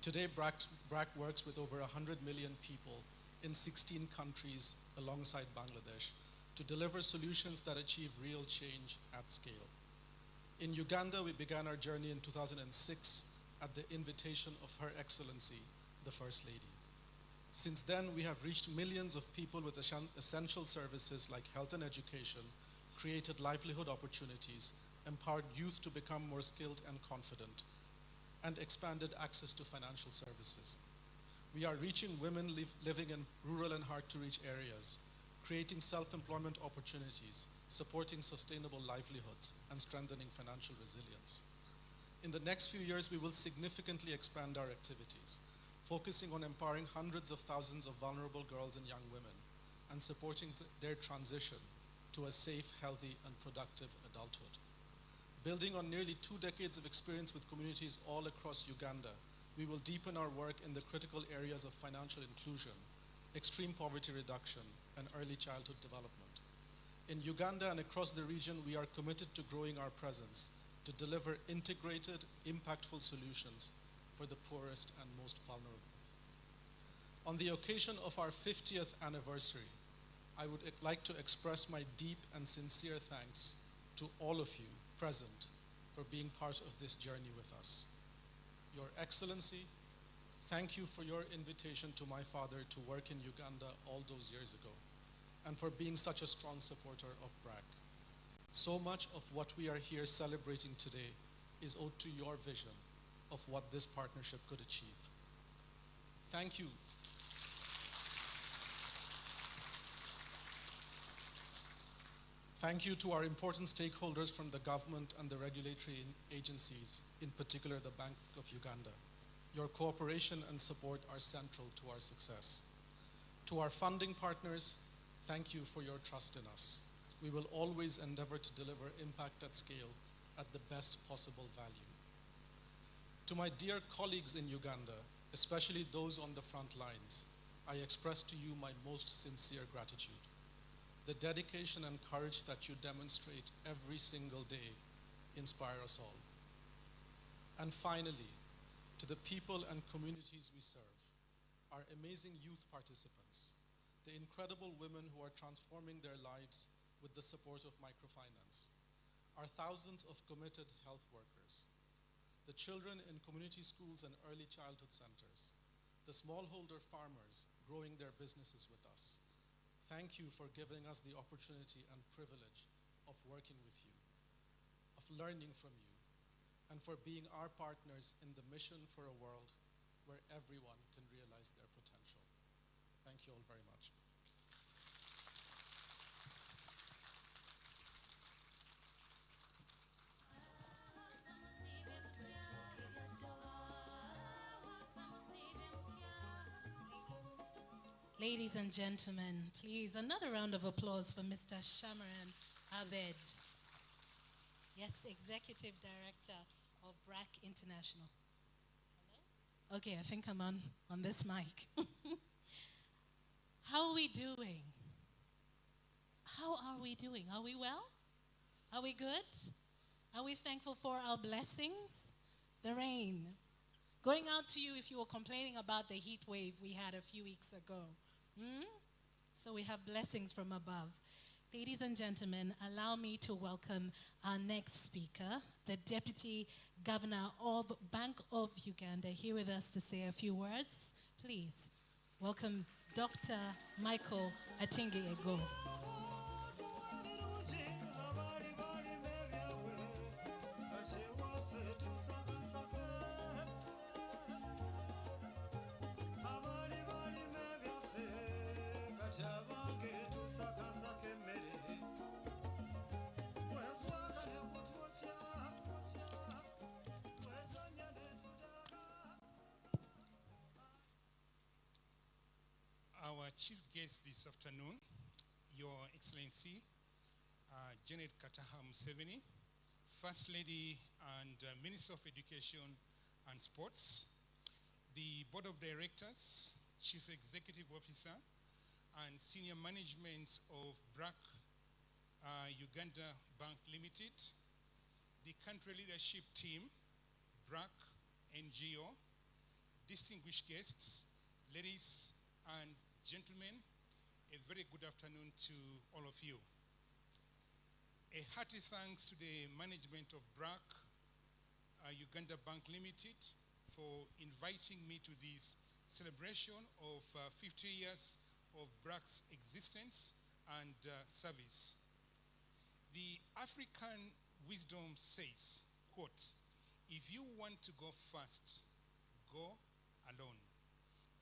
Today, Brac works with over 100 million people in 16 countries alongside Bangladesh to deliver solutions that achieve real change at scale. In Uganda, we began our journey in 2006 at the invitation of Her Excellency, the First Lady. Since then, we have reached millions of people with essential services like health and education, created livelihood opportunities, empowered youth to become more skilled and confident, and expanded access to financial services. We are reaching women living in rural and hard-to-reach areas, creating self-employment opportunities, supporting sustainable livelihoods, and strengthening financial resilience. In the next few years, we will significantly expand our activities, focusing on empowering hundreds of thousands of vulnerable girls and young women, and supporting their transition to a safe, healthy, and productive adulthood. Building on nearly 2 decades of experience with communities all across Uganda, we will deepen our work in the critical areas of financial inclusion, extreme poverty reduction, and early childhood development. In Uganda and across the region, we are committed to growing our presence to deliver integrated, impactful solutions for the poorest and most vulnerable. On the occasion of our 50th anniversary, I would like to express my deep and sincere thanks to all of you present for being part of this journey with us. Your Excellency, thank you for your invitation to my father to work in Uganda all those years ago, and for being such a strong supporter of Brac. So much of what we are here celebrating today is owed to your vision of what this partnership could achieve. Thank you. Thank you to our important stakeholders from the government and the regulatory agencies, in particular the Bank of Uganda. Your cooperation and support are central to our success. To our funding partners, thank you for your trust in us. We will always endeavor to deliver impact at scale at the best possible value. To my dear colleagues in Uganda, especially those on the front lines, I express to you my most sincere gratitude. The dedication and courage that you demonstrate every single day inspire us all. And finally, to the people and communities we serve, our amazing youth participants, the incredible women who are transforming their lives with the support of Microfinance, our thousands of committed health workers, the children in community schools and early childhood centers, the smallholder farmers growing their businesses with us. Thank you for giving us the opportunity and privilege of working with you, of learning from you, and for being our partners in the mission for a world where everyone can realize their potential. Thank you all very much. Ladies and gentlemen, please, another round of applause for Mr. Shamaran Abed. Yes, Executive Director of Brac International. Hello? Okay, I think I'm on this mic. How are we doing? How are we doing? Are we well? Are we good? Are we thankful for our blessings? The rain. Going out to you if you were complaining about the heat wave we had a few weeks ago. So we have blessings from above. Ladies and gentlemen, allow me to welcome our next speaker, the Deputy Governor of Bank of Uganda, here with us to say a few words. Please welcome Dr. Michael Atingi Ego. Our chief guest this afternoon, Your Excellency, Janet Kataha Museveni, First Lady and Minister of Education and Sports, the Board of Directors, Chief Executive Officer, and Senior Management of Brac Uganda Bank Limited, the Country Leadership Team, Brac NGO, distinguished guests, ladies and gentlemen, a very good afternoon to all of you. A hearty thanks to the management of Brac Uganda Bank Limited for inviting me to this celebration of 50 years of Brac's existence and service. The African wisdom says, quote, if you want to go fast, go alone.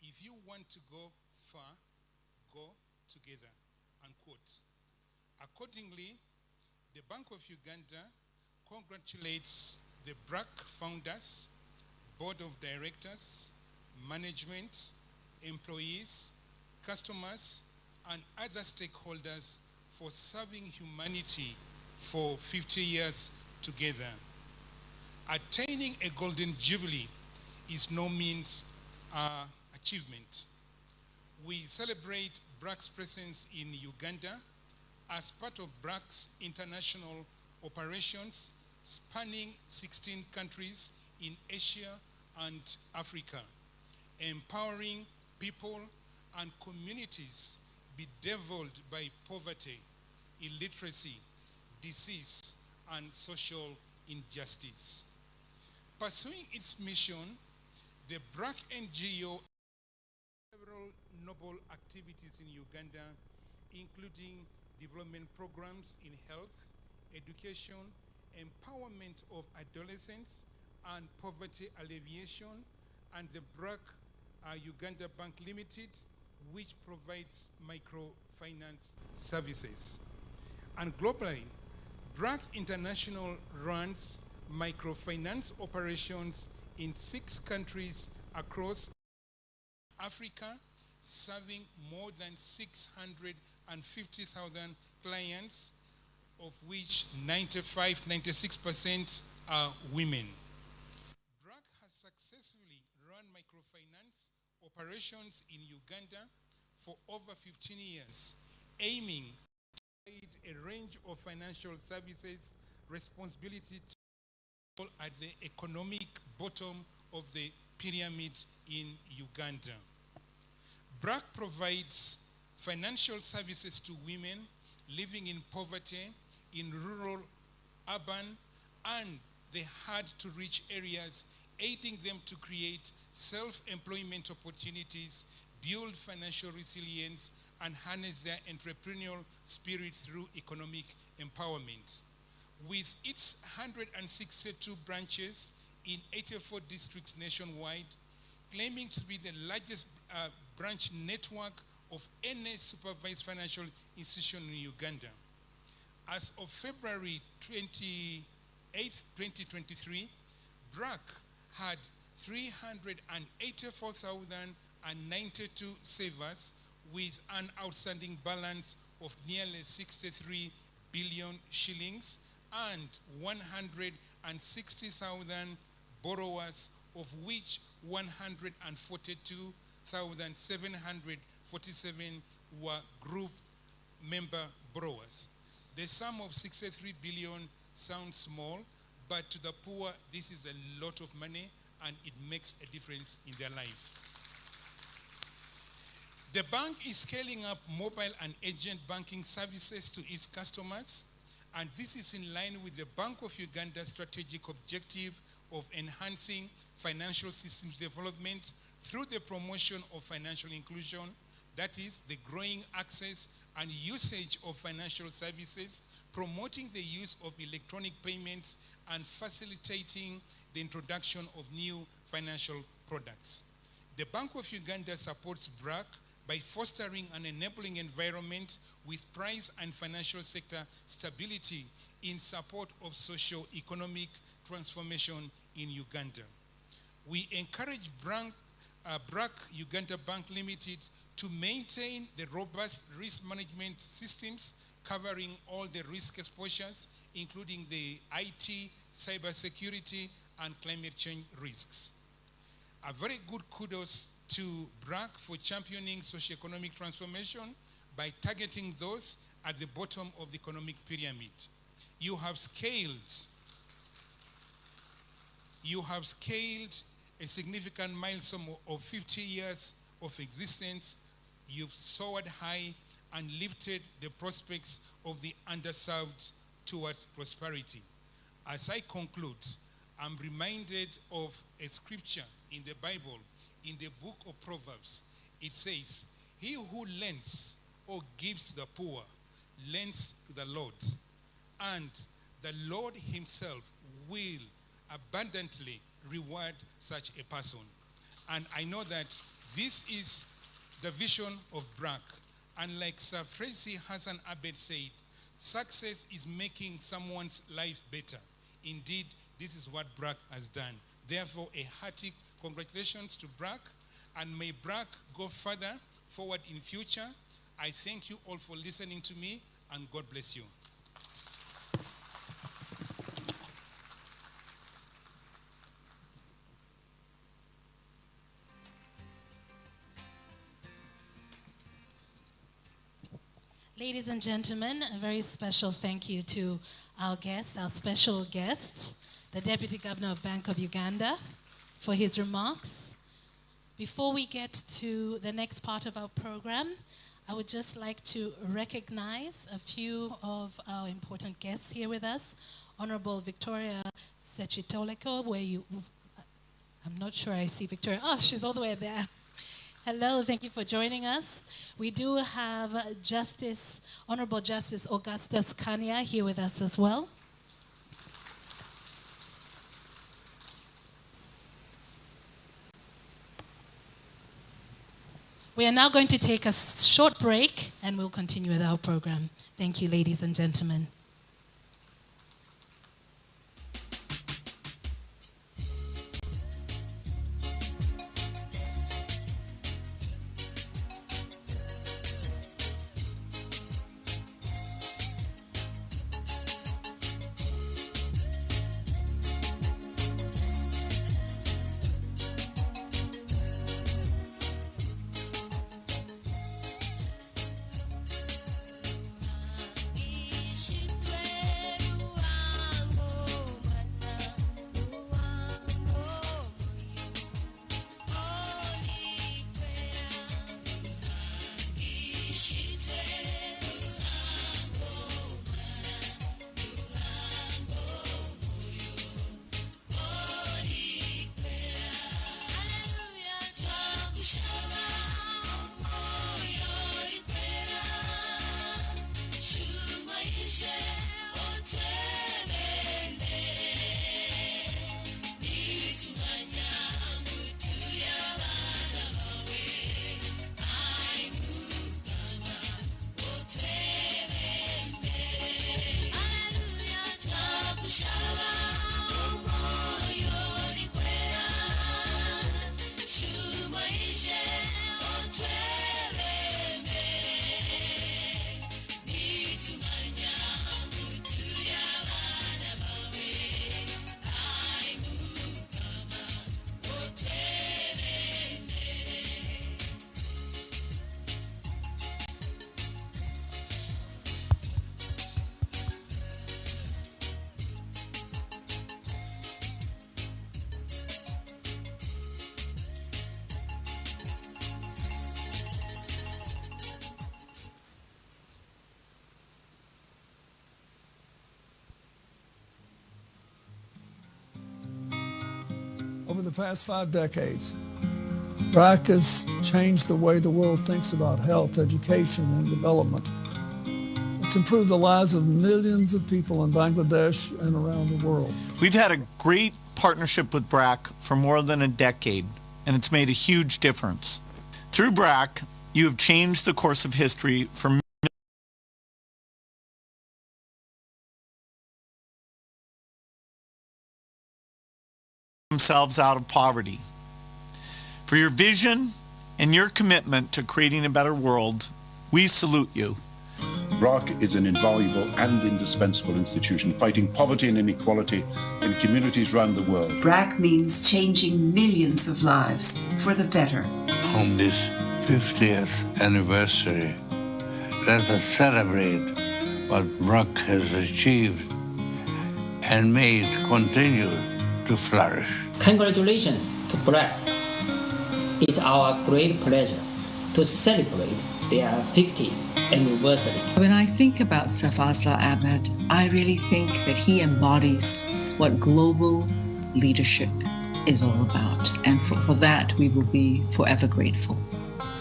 If you want to go far, go together, unquote. Accordingly, the Bank of Uganda congratulates the Brac founders, Board of Directors, management, employees, customers, and other stakeholders for serving humanity for 50 years together. Attaining a golden jubilee is no means achievement. We celebrate Brac's presence in Uganda as part of Brac's international operations spanning 16 countries in Asia and Africa, empowering people and communities bedeviled by poverty, illiteracy, disease, and social injustice. Pursuing its mission, the Brac NGO several noble activities in Uganda, including development programs in health, education, empowerment of adolescents, and poverty alleviation, and the Brac Uganda Bank Limited, which provides microfinance services. And globally, Brac International runs microfinance operations in 6 countries across Africa, serving more than 650,000 clients, of which 96% are women. Brac has successfully run microfinance operations in Uganda for over 15 years, aiming to provide a range of financial services responsibility to people at the economic bottom of the pyramid in Uganda. Brac provides financial services to women living in poverty in rural, urban, and the hard-to-reach areas, aiding them to create self-employment opportunities, build financial resilience, and harness their entrepreneurial spirit through economic empowerment. With its 162 branches in 84 districts nationwide, claiming to be the largest branch network of any supervised financial institution in Uganda. As of February 28, 2023, Brac had 384,092 savers with an outstanding balance of nearly 63 billion shillings and 160,000 borrowers, of which 142,747 were group member borrowers. The sum of 63 billion sounds small, but to the poor, this is a lot of money and it makes a difference in their life. The bank is scaling up mobile and agent banking services to its customers, and this is in line with the Bank of Uganda's strategic objective of enhancing financial systems development through the promotion of financial inclusion, that is, the growing access and usage of financial services, promoting the use of electronic payments, and facilitating the introduction of new financial products. The Bank of Uganda supports BRAC by fostering an enabling environment with price and financial sector stability in support of socio-economic transformation in Uganda. We encourage BRAC Uganda Bank Limited to maintain the robust risk management systems covering all the risk exposures, including the IT, cybersecurity, and climate change risks. A very good kudos to BRAC for championing socioeconomic transformation by targeting those at the bottom of the economic pyramid. You have scaled a significant milestone of 50 years of existence. You've soared high and lifted the prospects of the underserved towards prosperity. As I conclude, I'm reminded of a scripture in the Bible, in the book of Proverbs. It says, "He who lends or gives to the poor lends to the Lord, and the Lord himself will abundantly reward such a person." And I know that this is the vision of BRAC. And like Sir Tracy Hassan Abed said, success is making someone's life better. Indeed, this is what BRAC has done. Therefore, a hearty congratulations to BRAC, and may BRAC go further forward in future. I thank you all for listening to me, and God bless you. Ladies and gentlemen, a very special thank you to our guest, our special guest, the Deputy Governor of Bank of Uganda, for his remarks. Before we get to the next part of our program, I would just like to recognize a few of our important guests here with us. Honorable Victoria Sechitoleko, I'm not sure I see Victoria. Oh, she's all the way there. Hello, thank you for joining us. We do have Honorable Justice Augustus Kanya here with us as well. We are now going to take a short break and we'll continue with our program. Thank you, ladies and gentlemen. She Over the past 5 decades, Brac has changed the way the world thinks about health, education, and development. It's improved the lives of millions of people in Bangladesh and around the world. We've had a great partnership with Brac for more than a decade, and it's made a huge difference. Through Brac, you have changed the course of history for themselves out of poverty. For your vision and your commitment to creating a better world, we salute you. Brac is an invaluable and indispensable institution fighting poverty and inequality in communities around the world. Brac means changing millions of lives for the better. On this 50th anniversary, let us celebrate what Brac has achieved and made continue to flourish. Congratulations to Brac. It's our great pleasure to celebrate their 50th anniversary. When I think about Fazla Ahmed, I really think that he embodies what global leadership is all about. And for that, we will be forever grateful.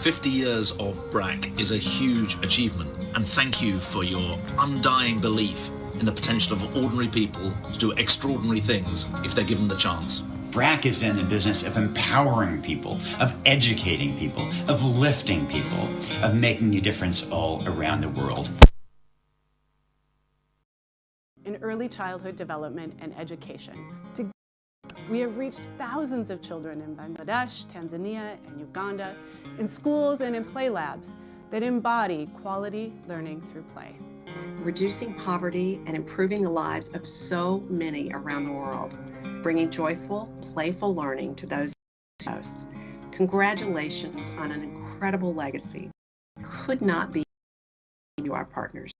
50 years of Brac is a huge achievement, and thank you for your undying belief in the potential of ordinary people to do extraordinary things if they're given the chance. Brac is in the business of empowering people, of educating people, of lifting people, of making a difference all around the world. In early childhood development and education, together we have reached thousands of children in Bangladesh, Tanzania, and Uganda, in schools and in play labs that embody quality learning through play. Reducing poverty and improving the lives of so many around the world, bringing joyful, playful learning to those most. Congratulations on an incredible legacy. Could not be you, our partners.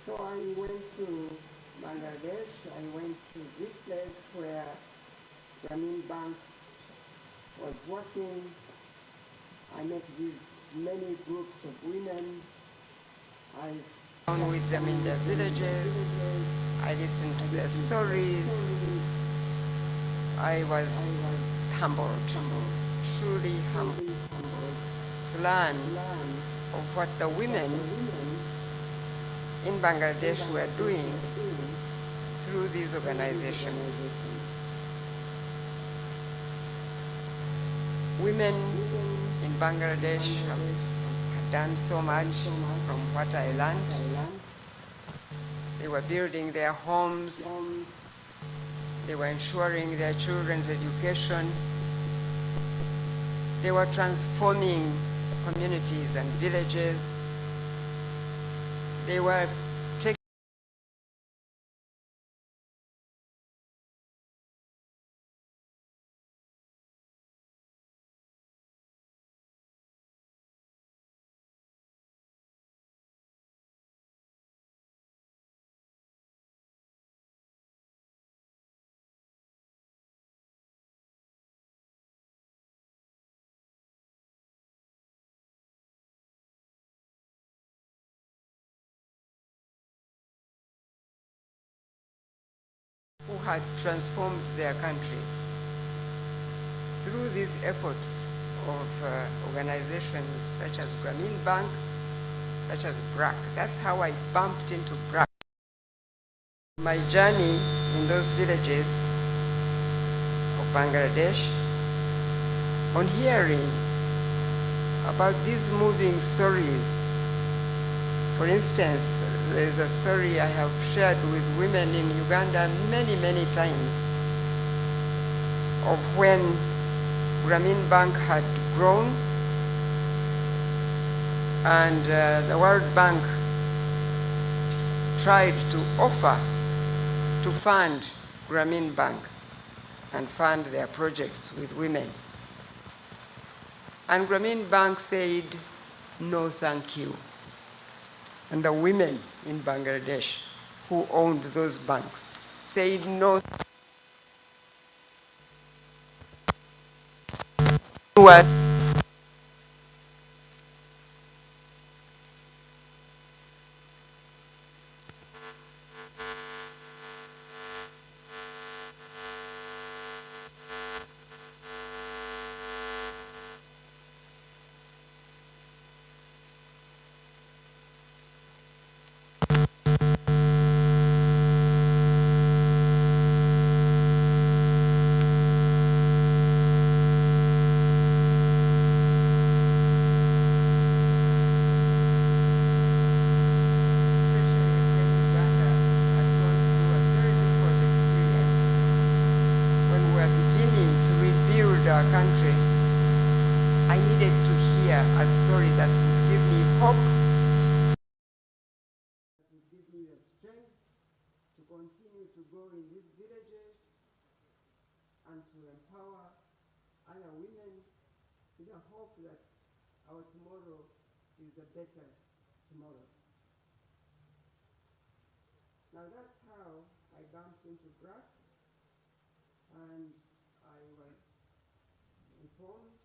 So I went to Bangladesh. I went to this place where Grameen Bank was working. I met these many groups of women. I found with them in their villages. I listened to their stories. I was humbled, truly humbled, to learn of what the women in Bangladesh were doing through these organizations. Women in Bangladesh have done so much from what I learned. They were building their homes. They were ensuring their children's education. They were transforming communities and villages. They were taking who had transformed their countries. Through these efforts of organizations such as Grameen Bank, such as Brac. That's how I bumped into Brac. My journey in those villages of Bangladesh, on hearing about these moving stories. For instance, there's a story I have shared with women in Uganda many, many times of when Grameen Bank had grown and the World Bank tried to offer to fund Grameen Bank and fund their projects with women. And Grameen Bank said, no, thank you. And the women in Bangladesh who owned those banks said no. Was our country, I needed to hear a story that would give me hope, that would give me the strength to continue to go in these villages and to empower other women with the hope that our tomorrow is a better tomorrow. Now that's how I bumped into Brac, and I was informed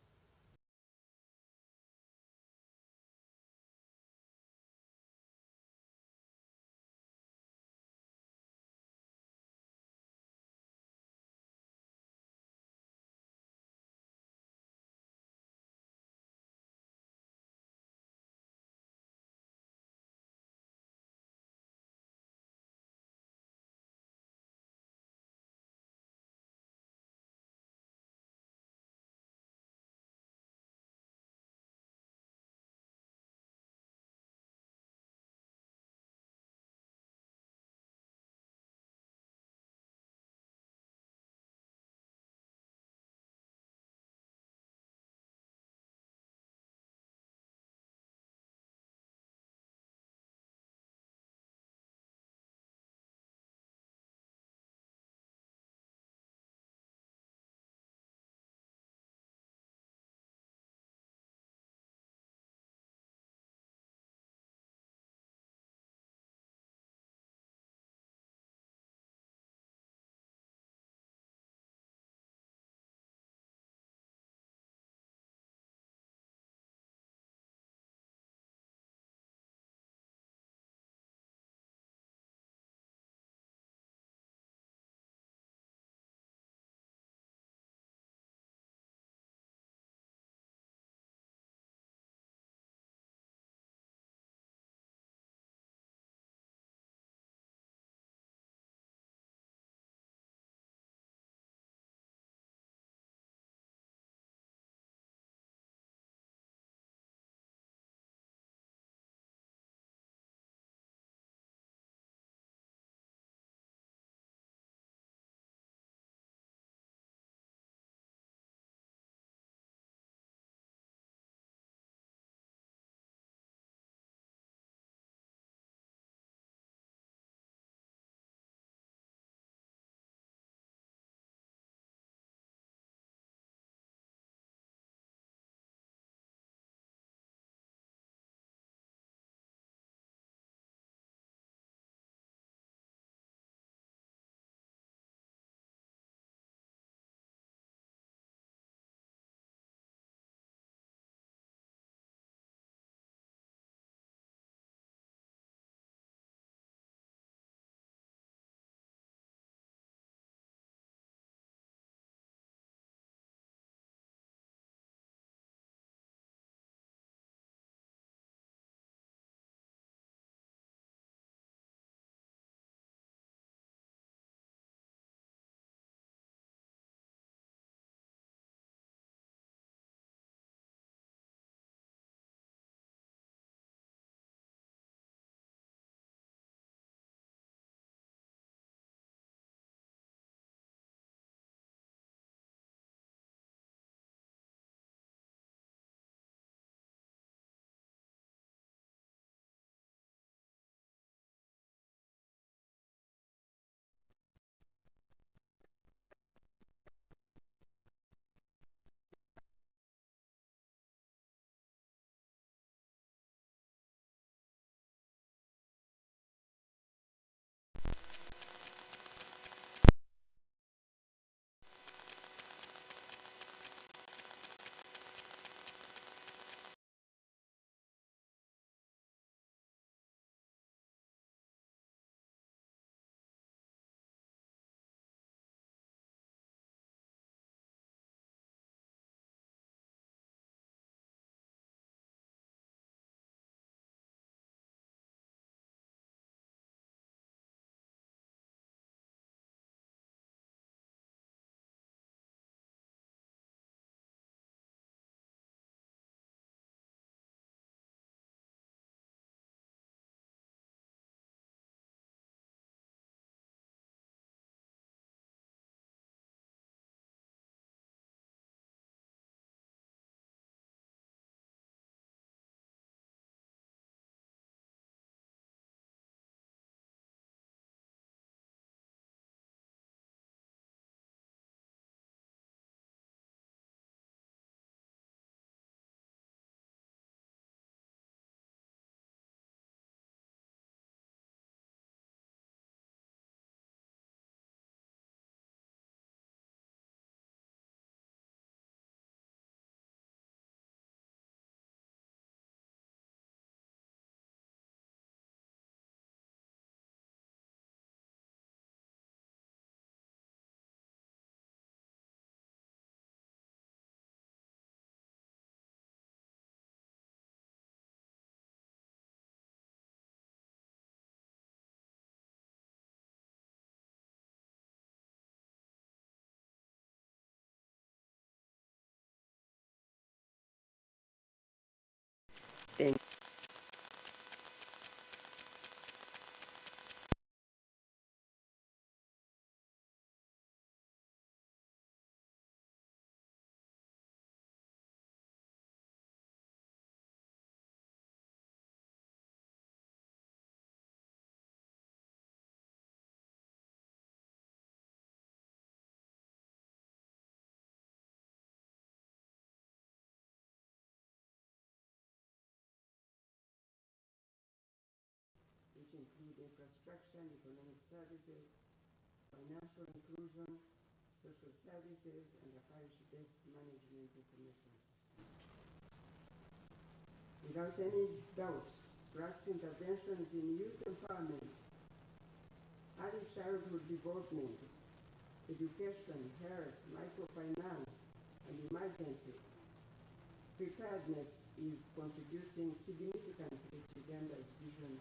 in which include infrastructure and economic services, financial inclusion, social services, and a parish-based management information system. Without any doubt, Brac's interventions in youth empowerment, early childhood development, education, health, microfinance, and emergency preparedness is contributing significantly to Uganda's Vision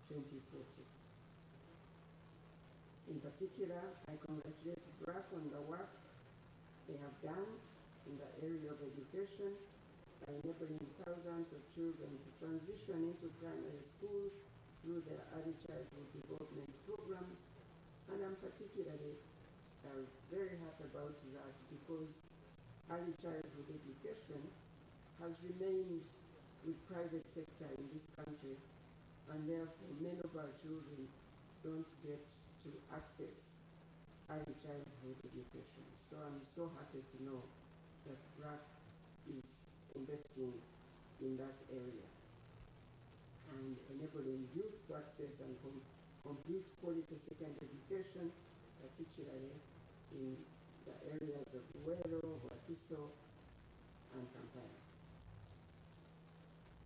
2040. In particular, I congratulate Brac on the work they have done in the area of education by enabling thousands of children to transition into primary school through their early childhood development programs. And I'm particularly very happy about that because early childhood education has remained with private sector in this country, and therefore many of our children don't get to access early childhood education. So I'm so happy to know that Brac is investing in that area and enabling youth to access and complete quality secondary education, particularly in the areas of Luwero, Wakiso, and Kampala.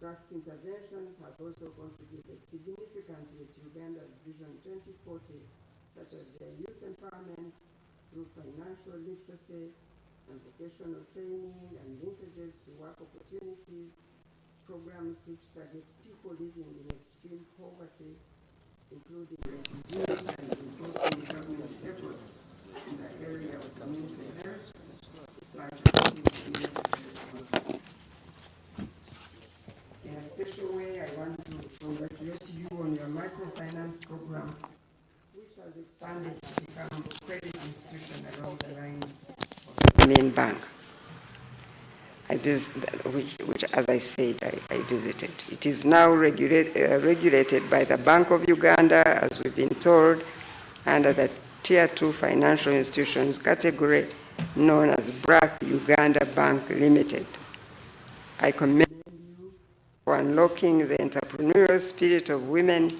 Brac's interventions have also contributed significantly to Uganda's Vision 2040, such as their youth empowerment through financial literacy and vocational training and linkages to work opportunities, programs which target people living in extreme poverty, including refugees, and enforcing government efforts in the area of community health, like in a special way, I want to congratulate you on your microfinance program, which has expanded to become a credit institution along the lines of the main bank. Which, as I said, I visited. It is now regulated by the Bank of Uganda, as we've been told, under the Tier 2 financial institutions category known as Brac Uganda Bank Limited. I commend you for unlocking the entrepreneurial spirit of women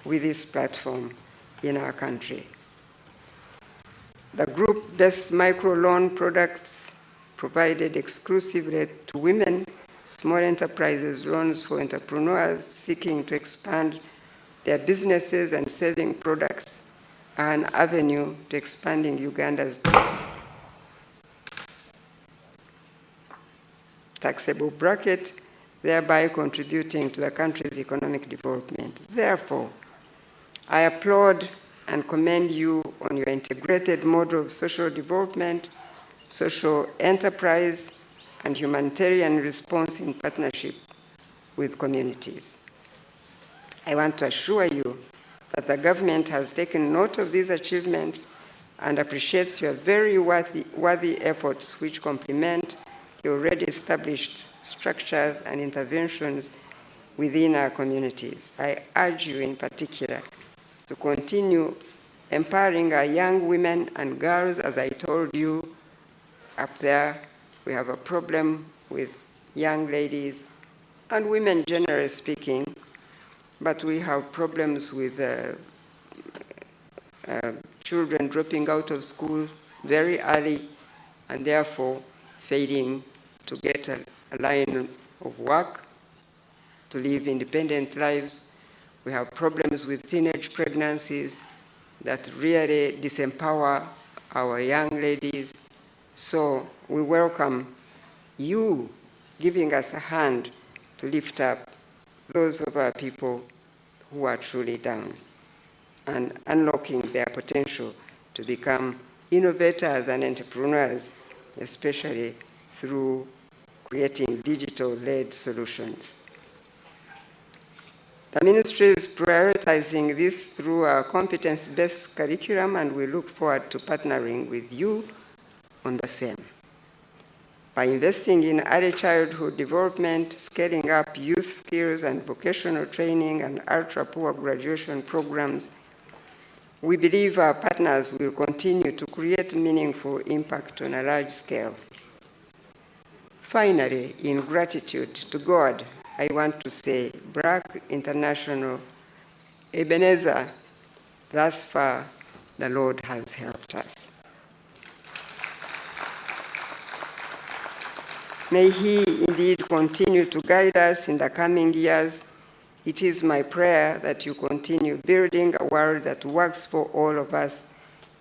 with this platform in our country. The group-based microloan products provided exclusively to women, small enterprises, loans for entrepreneurs seeking to expand their businesses and saving products are an avenue to expanding Uganda's taxable bracket, thereby contributing to the country's economic development. Therefore, I applaud and commend you on your integrated model of social development, social enterprise, and humanitarian response in partnership with communities. I want to assure you that the government has taken note of these achievements and appreciates your very worthy efforts which complement the already established structures and interventions within our communities. I urge you in particular to continue empowering our young women and girls. As I told you up there, we have a problem with young ladies and women generally speaking, but we have problems with children dropping out of school very early and therefore failing to get a line of work, to live independent lives. We have problems with teenage pregnancies that really disempower our young ladies. So we welcome you giving us a hand to lift up those of our people who are truly down and unlocking their potential to become innovators and entrepreneurs, especially through creating digital-led solutions. The ministry is prioritizing this through a competence-based curriculum, and we look forward to partnering with you on the same. By investing in early childhood development, scaling up youth skills and vocational training and ultra-poor graduation programs, we believe our partners will continue to create meaningful impact on a large scale. Finally, in gratitude to God, I want to say, Brac International, Ebenezer, thus far the Lord has helped us. May He indeed continue to guide us in the coming years. It is my prayer that you continue building a world that works for all of us.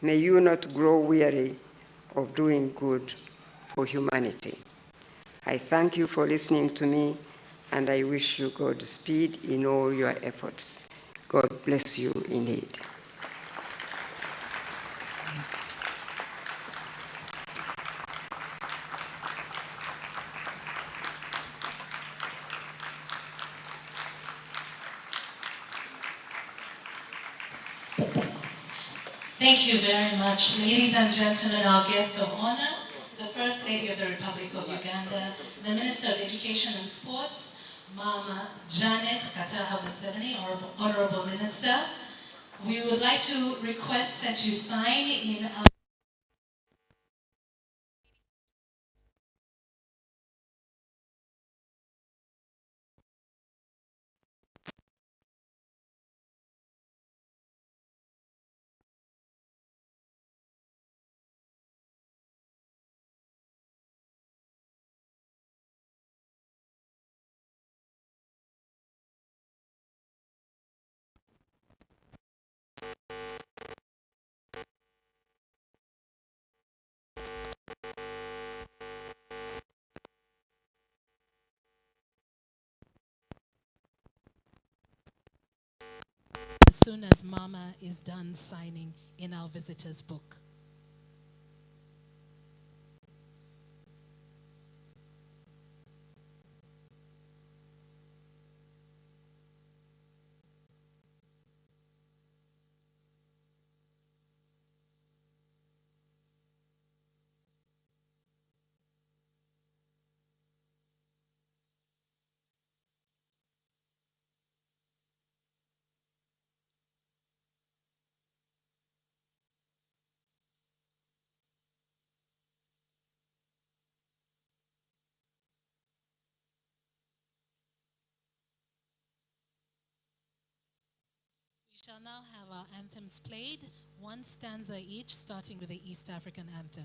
May you not grow weary of doing good for humanity. I thank you for listening to me, and I wish you Godspeed in all your efforts. God bless you indeed. Thank you very much. Ladies and gentlemen, our guest of honor, the First Lady of the Republic of Uganda, the Minister of Education and Sports, Mama Janet Kataha Museveni, Honorable Minister. We would like to request that you sign in our as soon as Mama is done signing in our visitor's book. We shall now have our anthems played, one stanza each, starting with the East African anthem.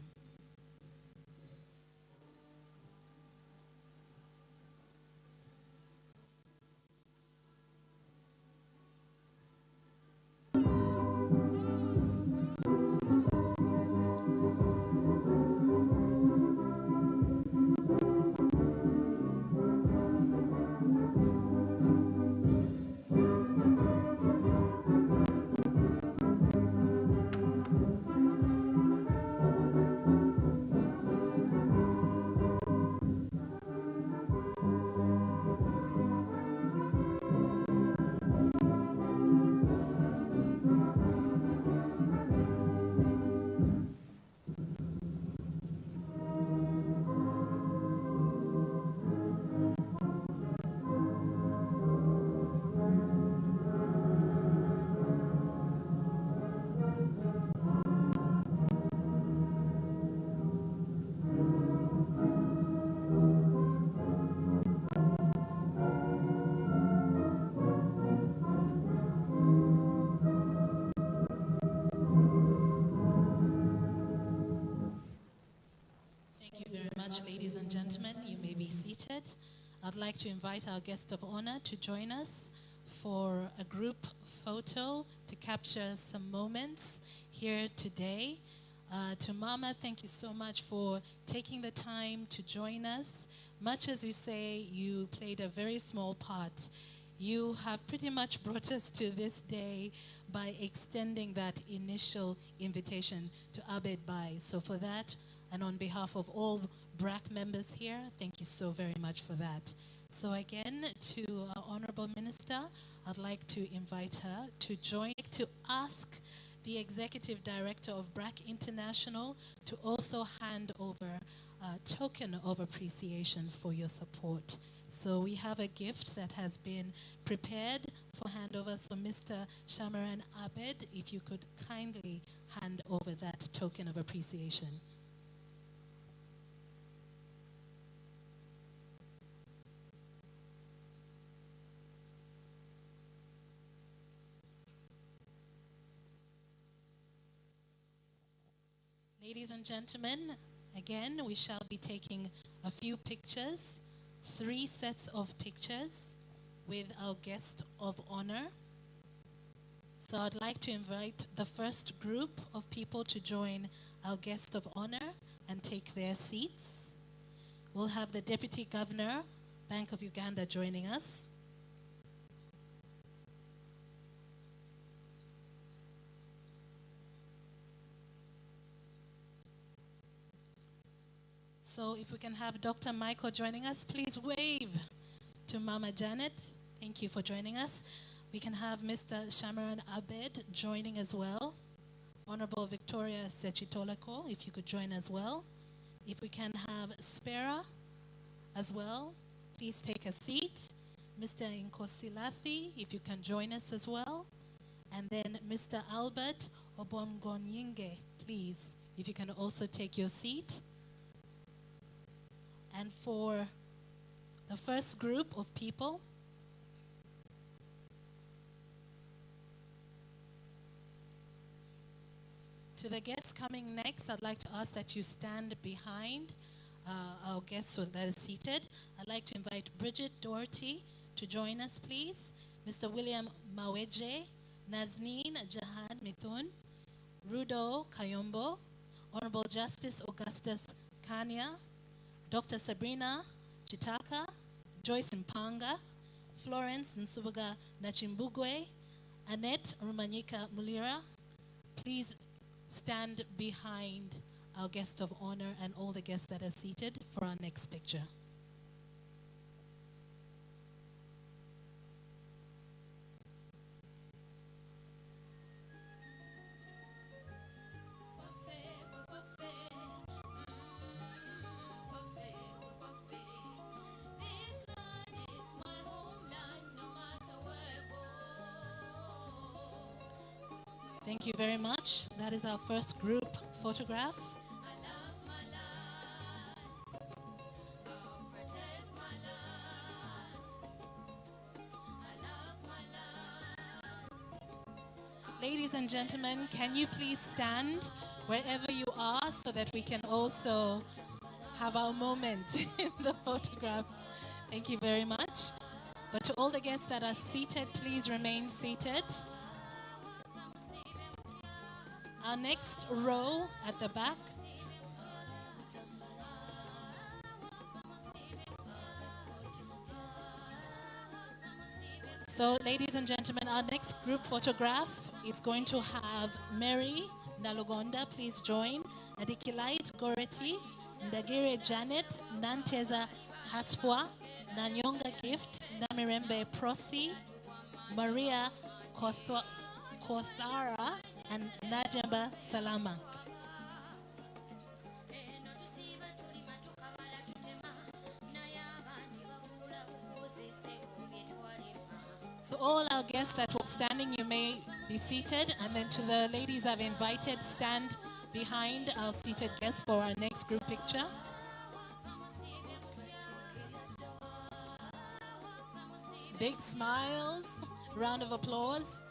Thank you very much, ladies and gentlemen. You may be seated. I'd like to invite our guest of honor to join us for a group photo to capture some moments here today. To Mama, thank you so much for taking the time to join us. Much as you say, you played a very small part. You have pretty much brought us to this day by extending that initial invitation to Abed Bai. So for that, and on behalf of all BRAC members here, thank you so very much for that. So again, to our Honorable Minister, I'd like to invite her to join, to ask the Executive Director of Brac International to also hand over a token of appreciation for your support. So we have a gift that has been prepared for handover. So Mr. Shamaran Abed, if you could kindly hand over that token of appreciation. Ladies and gentlemen, again, we shall be taking a few pictures, 3 sets of pictures with our guest of honor. So I'd like to invite the first group of people to join our guest of honor and take their seats. We'll have the Deputy Governor, Bank of Uganda, joining us. So if we can have Dr. Michael joining us, please wave to Mama Janet. Thank you for joining us. We can have Mr. Shamaran Abed joining as well. Honorable Victoria Sechitolako, if you could join as well. If we can have Spera as well, please take a seat. Mr. Nkosilathi, if you can join us as well. And then Mr. Albert Obomgonyinge, please, if you can also take your seat. And for the first group of people, to the guests coming next, I'd like to ask that you stand behind our guests that are seated. I'd like to invite Bridget Doherty to join us, please. Mr. William Maweje, Nazneen Jahan Mithun, Rudo Kayombo, Honorable Justice Augustus Kanya, Dr. Sabrina Chitaka, Joyce Mpanga, Florence Nsubuga Nachimbugwe, Annette Rumanyika Mulira. Please stand behind our guest of honor and all the guests that are seated for our next picture. Thank you very much. That is our first group photograph. Ladies and gentlemen, can you please stand wherever you are so that we can also have our moment in the photograph? Thank you very much. But to all the guests that are seated, please remain seated. Our next row at the back. So, ladies and gentlemen, our next group photograph is going to have Mary Nalugonda, please join, Adikilite Goreti, Ndagire Janet, Nanteza Hatwa, Nanyonga Gift, Namirembe Prosi, Maria Kothara, and Najamba Salama. So all our guests that were standing, you may be seated. And then to the ladies I've invited, stand behind our seated guests for our next group picture. Big smiles, round of applause.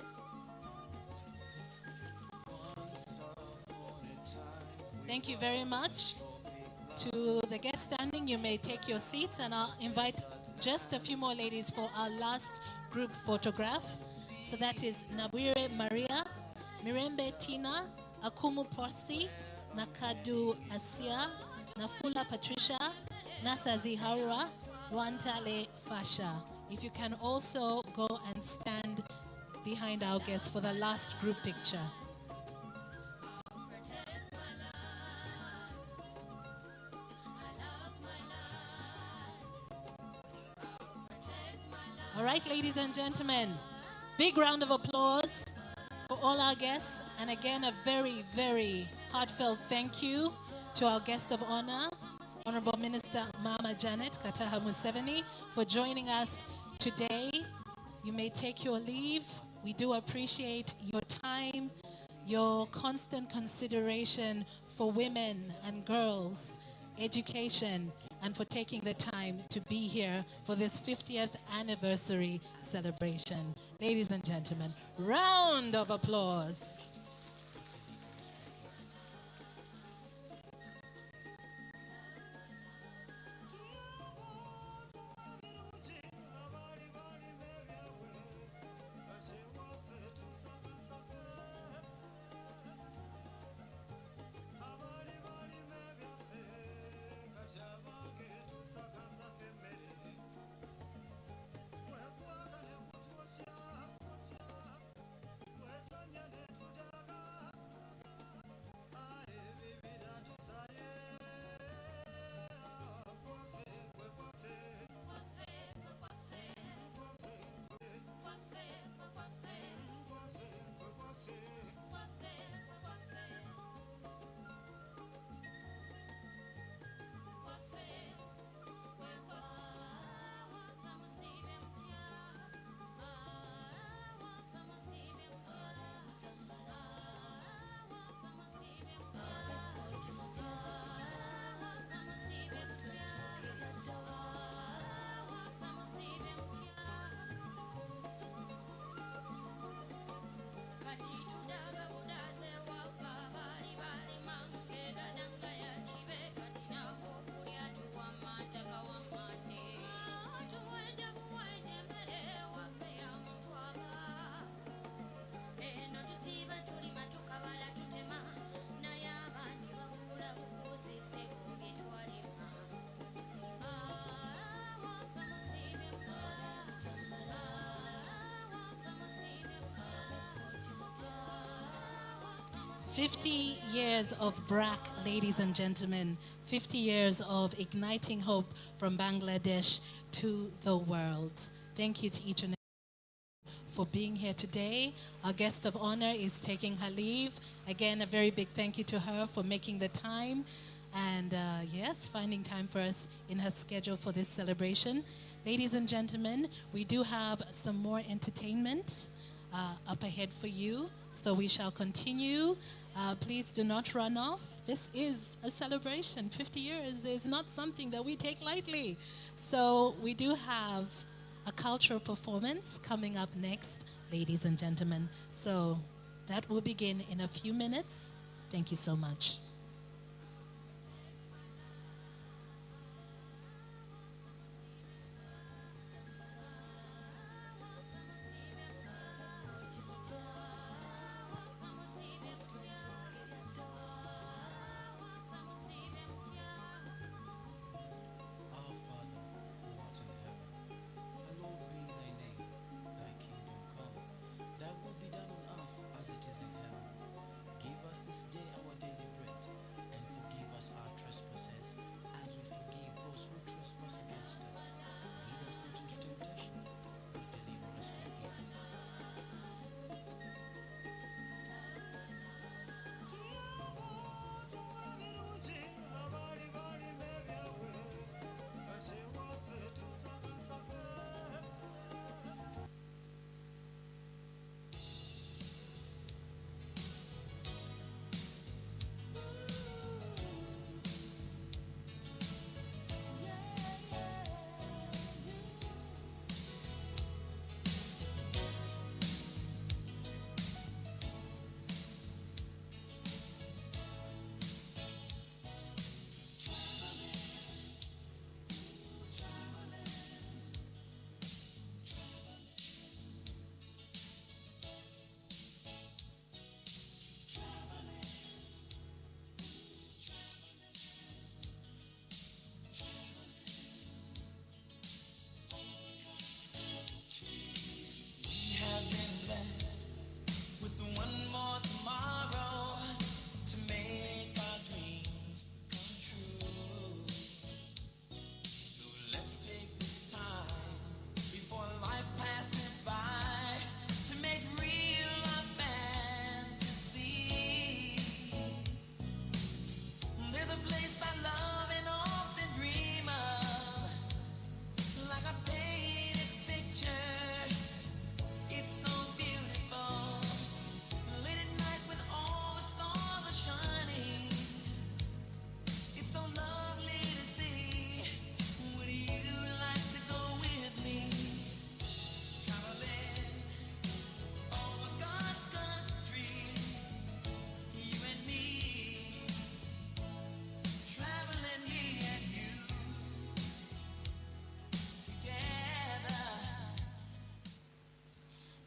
Thank you very much. To the guests standing, you may take your seats, and I'll invite just a few more ladies for our last group photograph. So that is Nabwire Maria, Mirembe Tina, Akumu Porsi, Nakadu Asia, Nafula Patricia, Nasazi Harura, Wantale Fasha. If you can also go and stand behind our guests for the last group picture. All right, ladies and gentlemen, big round of applause for all our guests. And again, a very, very heartfelt thank you to our guest of honor, Honorable Minister Mama Janet Kataha Museveni, for joining us today. You may take your leave. We do appreciate your time, your constant consideration for women and girls, education, and for taking the time to be here for this 50th anniversary celebration. Ladies and gentlemen, round of applause. "50 years of Brac, ladies and gentlemen. 50 years of igniting hope from Bangladesh to the world." Thank you to each and every for being here today. Our guest of honor is taking her leave. Again, a very big thank you to her for making the time and yes, finding time for us in her schedule for this celebration. Ladies and gentlemen, we do have some more entertainment up ahead for you, so we shall continue. Please do not run off. This is a celebration. 50 years is not something that we take lightly. So we do have a cultural performance coming up next, ladies and gentlemen. So that will begin in a few minutes. Thank you so much. Thy will be done on earth as it is in heaven. Give us this day our daily bread,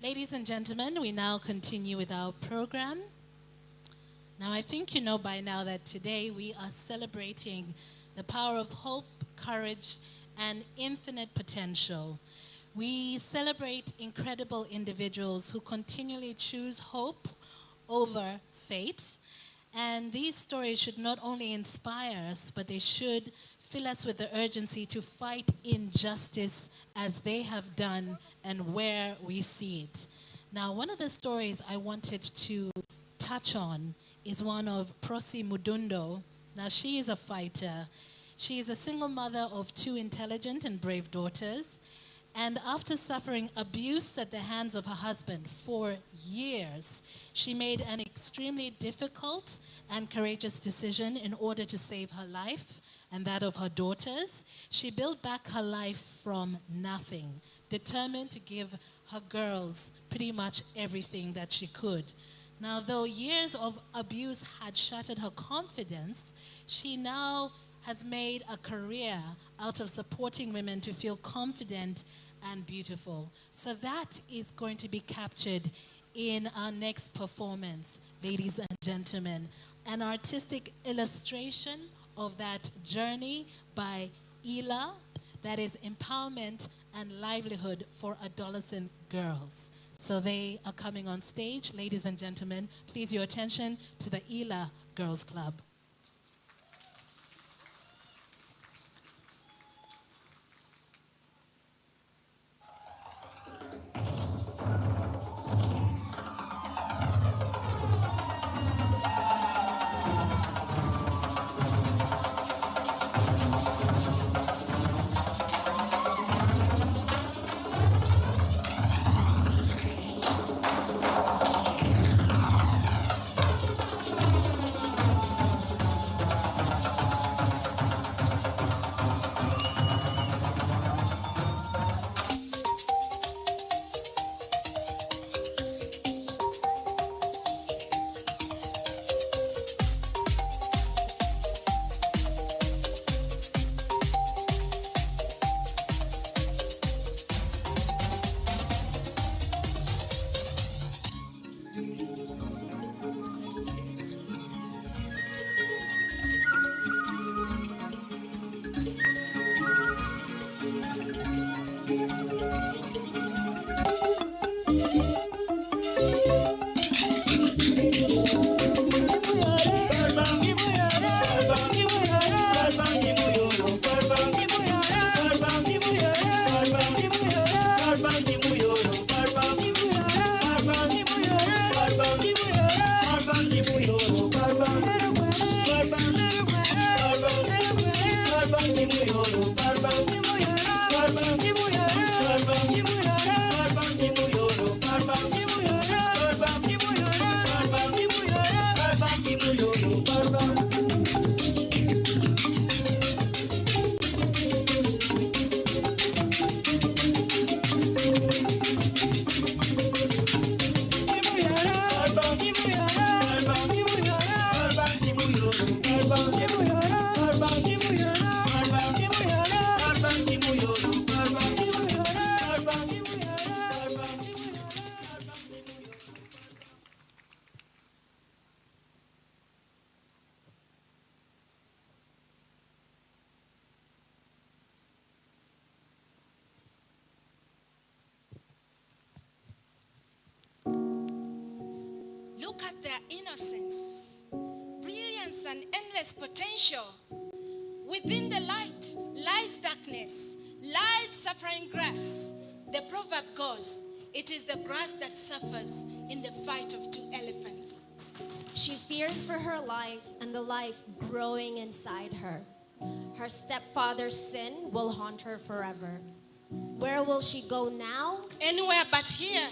Ladies and gentlemen, we now continue with our program. Now, I think you know by now that today we are celebrating the power of hope, courage, and infinite potential. We celebrate incredible individuals who continually choose hope over fate. And these stories should not only inspire us, but they should fill us with the urgency to fight injustice as they have done and where we see it. Now, one of the stories I wanted to touch on is one of Prosi Mudundo. Now, she is a fighter. She is a single mother of 2 intelligent and brave daughters. And after suffering abuse at the hands of her husband for years, she made an extremely difficult and courageous decision in order to save her life and that of her daughters. She built back her life from nothing, determined to give her girls pretty much everything that she could. Now, though years of abuse had shattered her confidence, she now has made a career out of supporting women to feel confident and beautiful. So that is going to be captured in our next performance, ladies and gentlemen. An artistic illustration of that journey by Ila, that is empowerment and livelihood for adolescent girls. So they are coming on stage. Ladies and gentlemen, please your attention to the Ila Girls Club. Look at their innocence, brilliance, and endless potential. Within the light lies darkness, lies suffering grass. The proverb goes, it is the grass that suffers in the fight of 2 elephants. She fears for her life and the life growing inside her. Her stepfather's sin will haunt her forever. Where will she go now? Anywhere but here.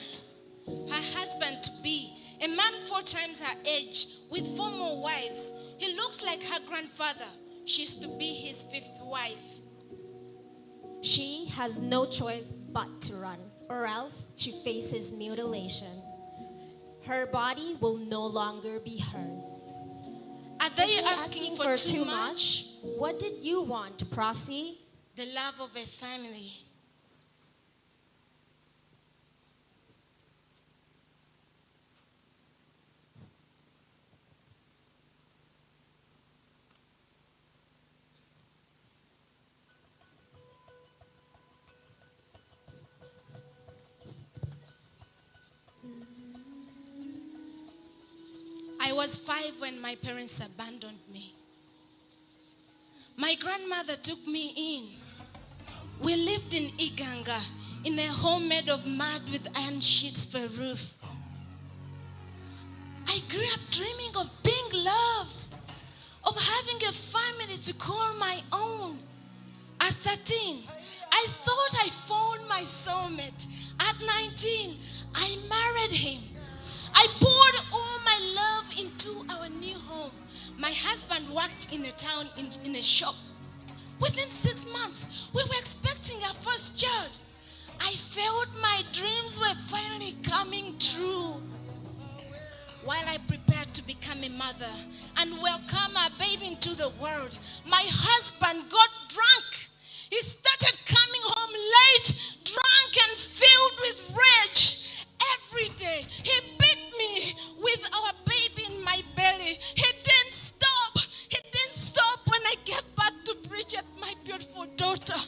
Her husband to be, a man 4 times her age, with 4 more wives. He looks like her grandfather. She's to be his 5th wife. She has no choice but to run, or else she faces mutilation. Her body will no longer be hers. Are they asking for too much? What did you want, Prosi? The love of a family. I was 5 when my parents abandoned me. My grandmother took me in. We lived in Uganda in a home made of mud with iron sheets for a roof. I grew up dreaming of being loved, of having a family to call my own. At 13, I thought I found my soulmate. At 19, I married him. I poured all my love into our new home. My husband worked in a town in a shop. Within 6 months, we were expecting our first child. I felt my dreams were finally coming true. While I prepared to become a mother and welcome our baby into the world, my husband got drunk. He started coming home late, drunk and filled with rage. Every day, he beat me with our baby in my belly. He didn't stop. He didn't stop when I gave birth to Bridget, my beautiful daughter,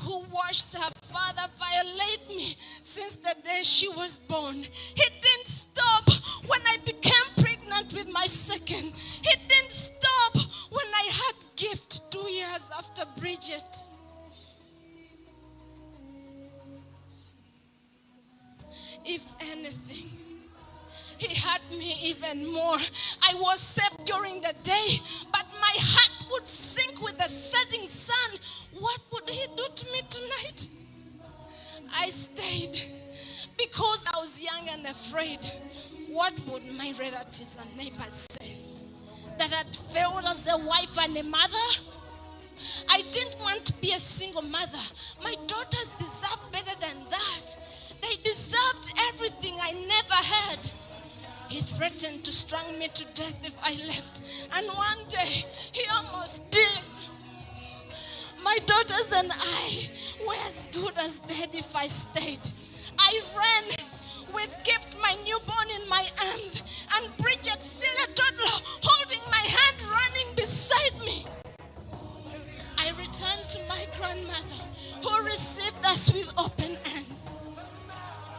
who watched her father violate me since the day she was born. He didn't stop when I became pregnant with my second. He didn't stop when I had gift 2 years after Bridget. If anything, he hurt me even more. I was safe during the day, but my heart would sink with the setting sun. What would he do to me tonight? I stayed because I was young and afraid. What would my relatives and neighbors say? That I'd failed as a wife and a mother? I didn't want to be a single mother. My daughters deserved better than that. They deserved everything I never had. He threatened to strangle me to death if I left. And one day, he almost did. My daughters and I were as good as dead if I stayed. I ran with Gift, my newborn, in my arms, and Bridget, still a toddler, holding my hand, running beside me. I returned to my grandmother, who received us with open arms.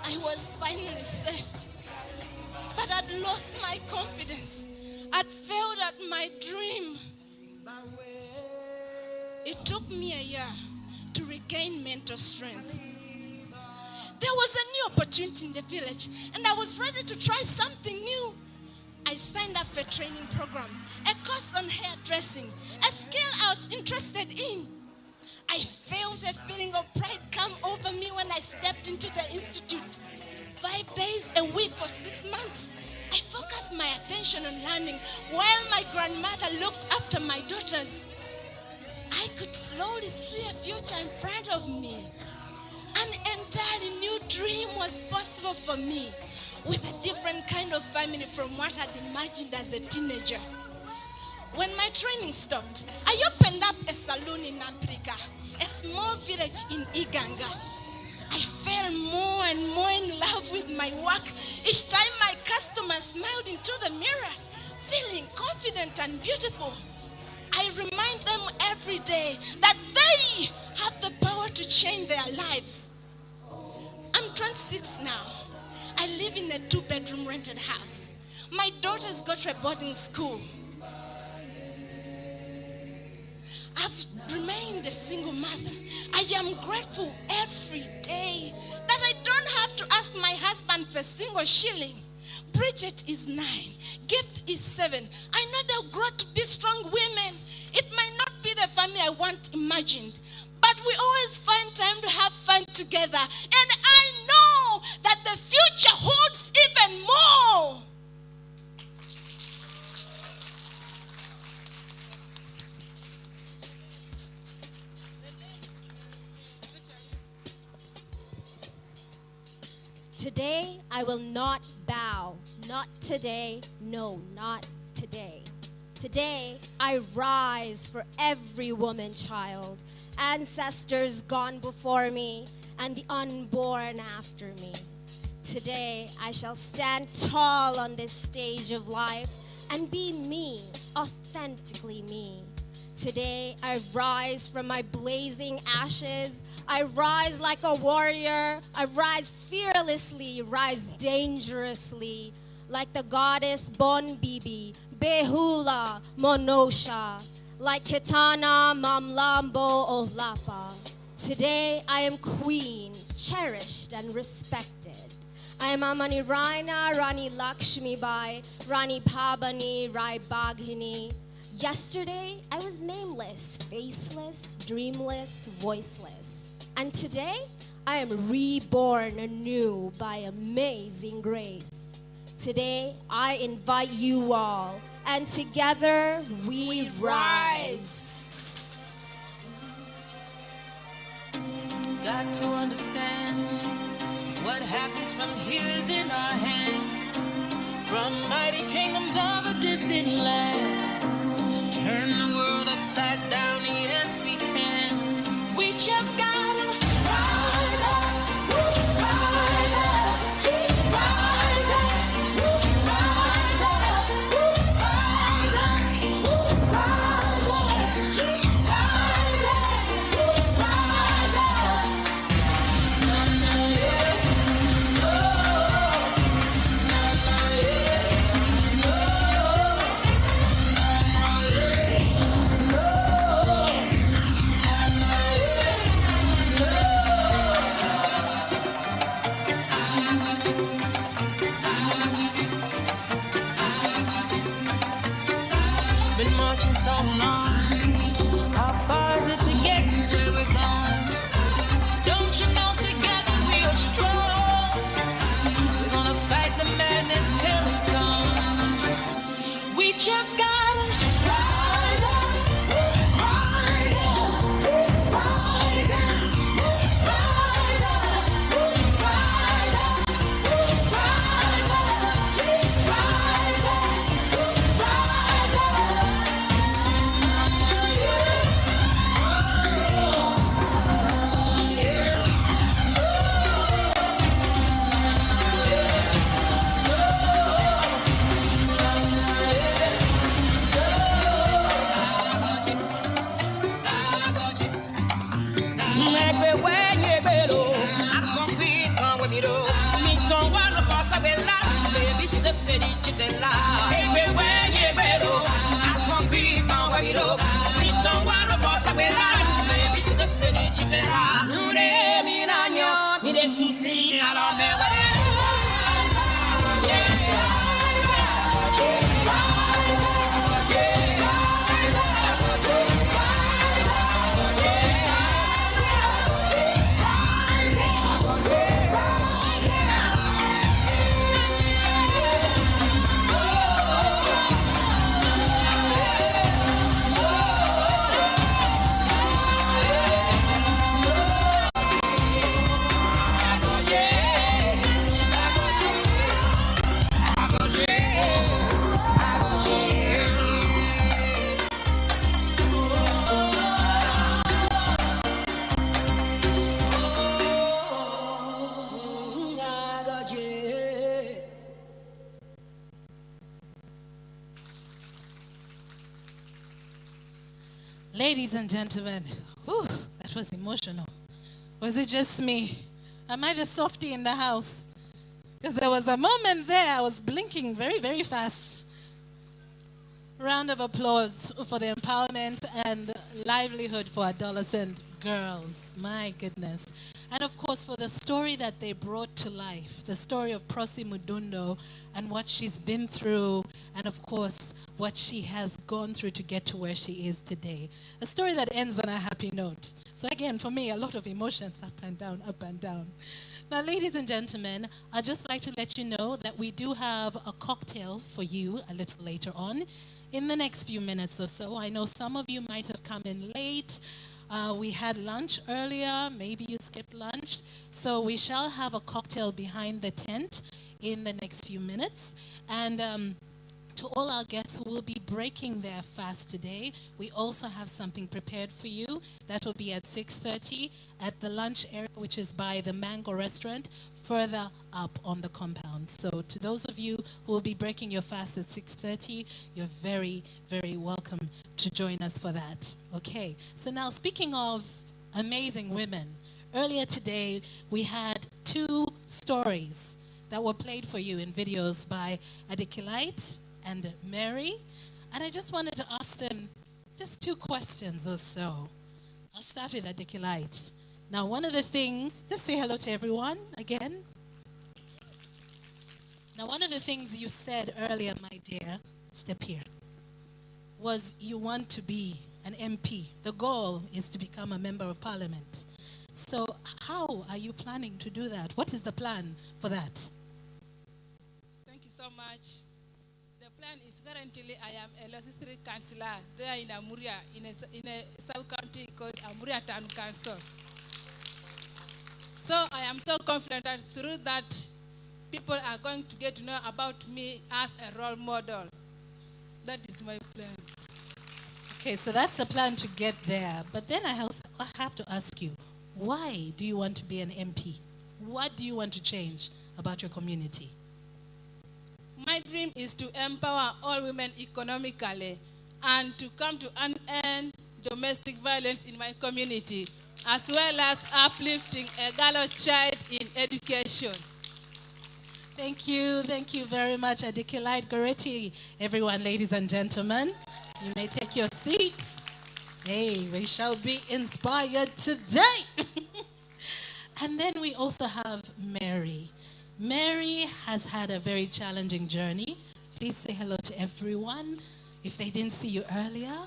I was finally safe, but I'd lost my confidence. I'd failed at my dream. It took me a year to regain mental strength. There was a new opportunity in the village, and I was ready to try something new. I signed up for a training program, a course on hairdressing, a skill I was interested in. I felt a feeling of pride come over me when I stepped into the institute. 5 days a week for 6 months. I focused my attention on learning while my grandmother looked after my daughters. I could slowly see a future in front of me. An entirely new dream was possible for me, with a different kind of family from what I'd imagined as a teenager. When my training stopped, I opened up a salon in Africa, a small village in Uganda. I fell more and more in love with my work. Each time my customers smiled into the mirror, feeling confident and beautiful. I remind them every day that they have the power to change their lives. I'm 26 now. I live in a 2-bedroom rented house. My daughters go to a boarding school. I've remained a single mother. I am grateful every day that I don't have to ask my husband for a single shilling. Bridget is 9. Gift is 7. I know they'll grow to be strong women. It might not be the family I once imagined, but we always find time to have fun together. And I know that the future holds even more. Today, I will not bow. Not today. No, not today. Today, I rise for every woman child, ancestors gone before me, and the unborn after me. Today, I shall stand tall on this stage of life and be me, authentically me. Today, I rise from my blazing ashes. I rise like a warrior. I rise fearlessly, rise dangerously. like the goddess Bon Bibi, Behula Monosha, like Kitana Mamlambo Olapa. Today I am queen, cherished and respected. I am Amani Raina, Rani Lakshmi Bai, Rani Pabani, Rai Baghini. Yesterday, I was nameless, faceless, dreamless, voiceless. And today, I am reborn anew by amazing grace. Today, I invite you all, and together we rise. Got to understand what happens from here is in our hands. From mighty kingdoms of a distant land, turn the world upside down, yes we can. We just gotta rise up, rise up, keep rising, rise up, rise up, rise up, keep rising, rise up. No, no, yeah. Been marching so long. How far is it to get to where we're going? Don't you know together we are strong? We're gonna fight the madness till it's gone. We just gotta rise up, rise up, keep rising, rise up, rise up, rise up, keep rising, rise up. Ladies and gentlemen, whew, that was emotional. Was it just me? Am I the softie in the house? Because there was a moment there I was blinking very, very fast. Round of applause for the empowerment and livelihood for adolescent girls. My goodness. And of course for the story that they brought to life. The story of Prosi Mudundo and what she's been through. And of course what she has gone through to get to where she is today. A story that ends on a happy note. So again, for me, a lot of emotions up and down, up and down. Now, ladies and gentlemen, I'd just like to let you know that we do have a cocktail for you a little later on. In the next few minutes or so. I know some of you might have come in late. We had lunch earlier. Maybe you skipped lunch. So we shall have a cocktail behind the tent in the next few minutes. And to all our guests who will be breaking their fast today, we also have something prepared for you. That will be at 6:30 at the lunch area, which is by the Mango restaurant, further up on the compound. So to those of you who will be breaking your fast at 6:30, you're very, very welcome to join us for that. Okay, so now speaking of amazing women, earlier today we had two stories that were played for you in videos by Adikilite and Mary. And I just wanted to ask them just 2 questions or so. I'll start with Adikilite. Now, one of the things, just say hello to everyone again. Now, one of the things you said earlier, my dear, step here, was you want to be an MP. The goal is to become a member of parliament. So how are you planning to do that? What is the plan for that? Thank you so much. The plan is currently I am a Losi Street councillor there in Amuria, in a sub-county called Amuria Town Council. So I am so confident that through that, people are going to get to know about me as a role model. That is my plan. Okay, so that's a plan to get there. But then I have to ask you, why do you want to be an MP? What do you want to change about your community? My dream is to empower all women economically and to come to an end domestic violence in my community, as well as uplifting a girl child in education. Thank you very much, Adikilite Goretti. Everyone, ladies and gentlemen, you may take your seats. Hey, we shall be inspired today. And then we also have Mary. Mary has had a very challenging journey. Please say hello to everyone if they didn't see you earlier.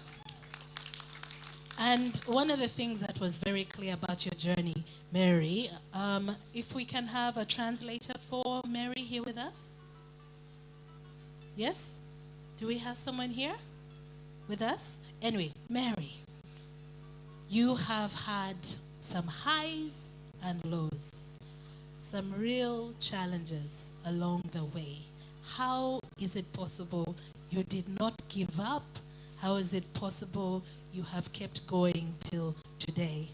And one of the things that was very clear about your journey, Mary, if we can have a translator for Mary here with us? Yes? Do we have someone here with us? Anyway, Mary, you have had some highs and lows, some real challenges along the way. How is it possible you did not give up? How is it possible you have kept going till today?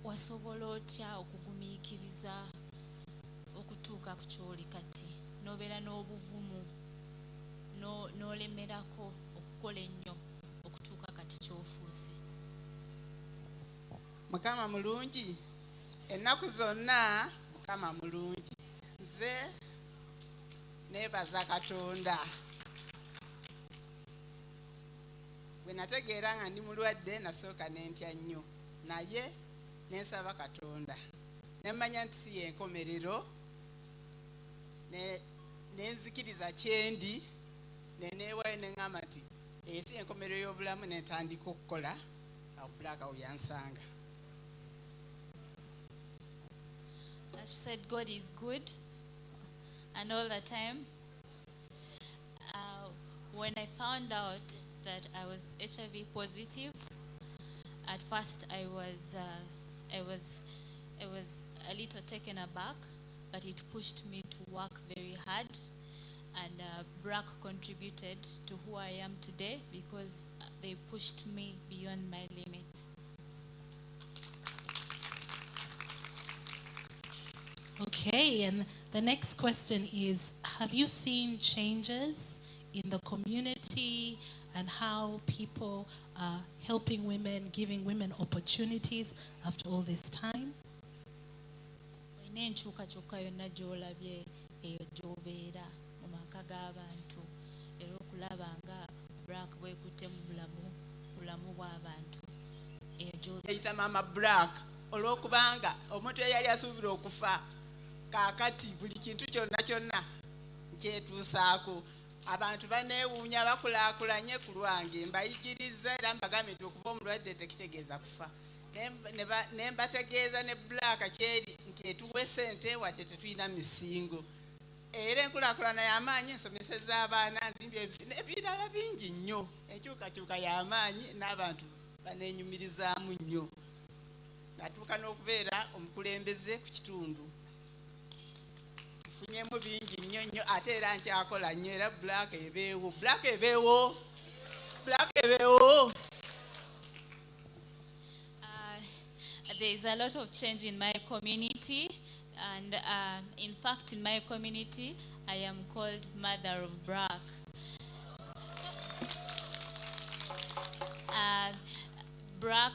Wasobola otya okugumiikiriza okutuuka ku kyoli kati n'obeera n'obuvumu n'olemerako okukola ennyo okutuuka kati ky'ofuuse? Mukama mulungi, ennaku zonna Mukama mulungi. Nze neebaza Katonda. Bwe nategeera nga ndi mulwadde nasooka n'entya nnyo, naye nensaba Katonda. Nemmanya nti si y'enkomerero, nenzikiriza kyendi, neneewayo ne ŋŋamba nti si y'enkomerero y'obulamu, ne ntandika okukola awo Brac awo yansanga. She said God is good, and all the time. When I found out that I was HIV positive, at first I was a little taken aback, but it pushed me to work very hard, and Brac contributed to who I am today because they pushed me beyond my limit. Okay, and the next question is, have you seen changes in the community and how people are helping women, giving women opportunities after all this time? Enkyukakyuka yonna gy'olabye eyo gy'obeera mu maka g'abantu era okulaba nga Brac bwekutte mu bulamu bw'abantu eyo gy'obeera. Eyita Mama Brac olw'okubanga omuntu eyali asuubira okufa kaakati buli kintu kyonna kyetuusaako. Abantu baneewuunya bakulaakulanye ku lwange, mbayigiriza era mbagambye nti okuba omulwadde tekitegeeza kufa. Ne mbategeeza ne Brac kyeri nti etuwe ssente wadde tetulina misingo. Era enkulaakulana y'amaanyi, ensomeseza abaana, nzimbye ebirala bingi nnyo. Enkyukakyuka y'amaanyi n'abantu baneenyumirizaamu nnyo. Natuuka n'okubeera omukulembeze ku kitundu. Funyemu bingi nnyo ate era nkyakola nnyo era Brac ebeewo. Brac ebeewo. Brac ebeewo. There is a lot of change in my community, and in fact in my community I am called Mother of Brac. Brac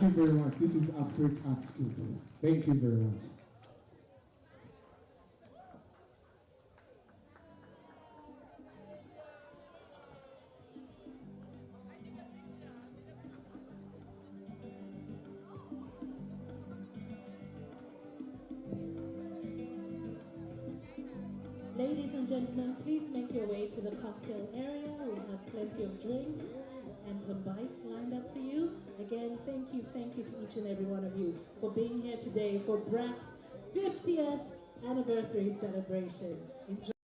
Thank you very much. This is Afric Art School. Thank you very much. Ladies and gentlemen, please make your way to the cocktail area. We have plenty of drinks and some bites lined up for you. Again, thank you to each and every one of you for being here today for Brac's 50th anniversary celebration. Enjoy.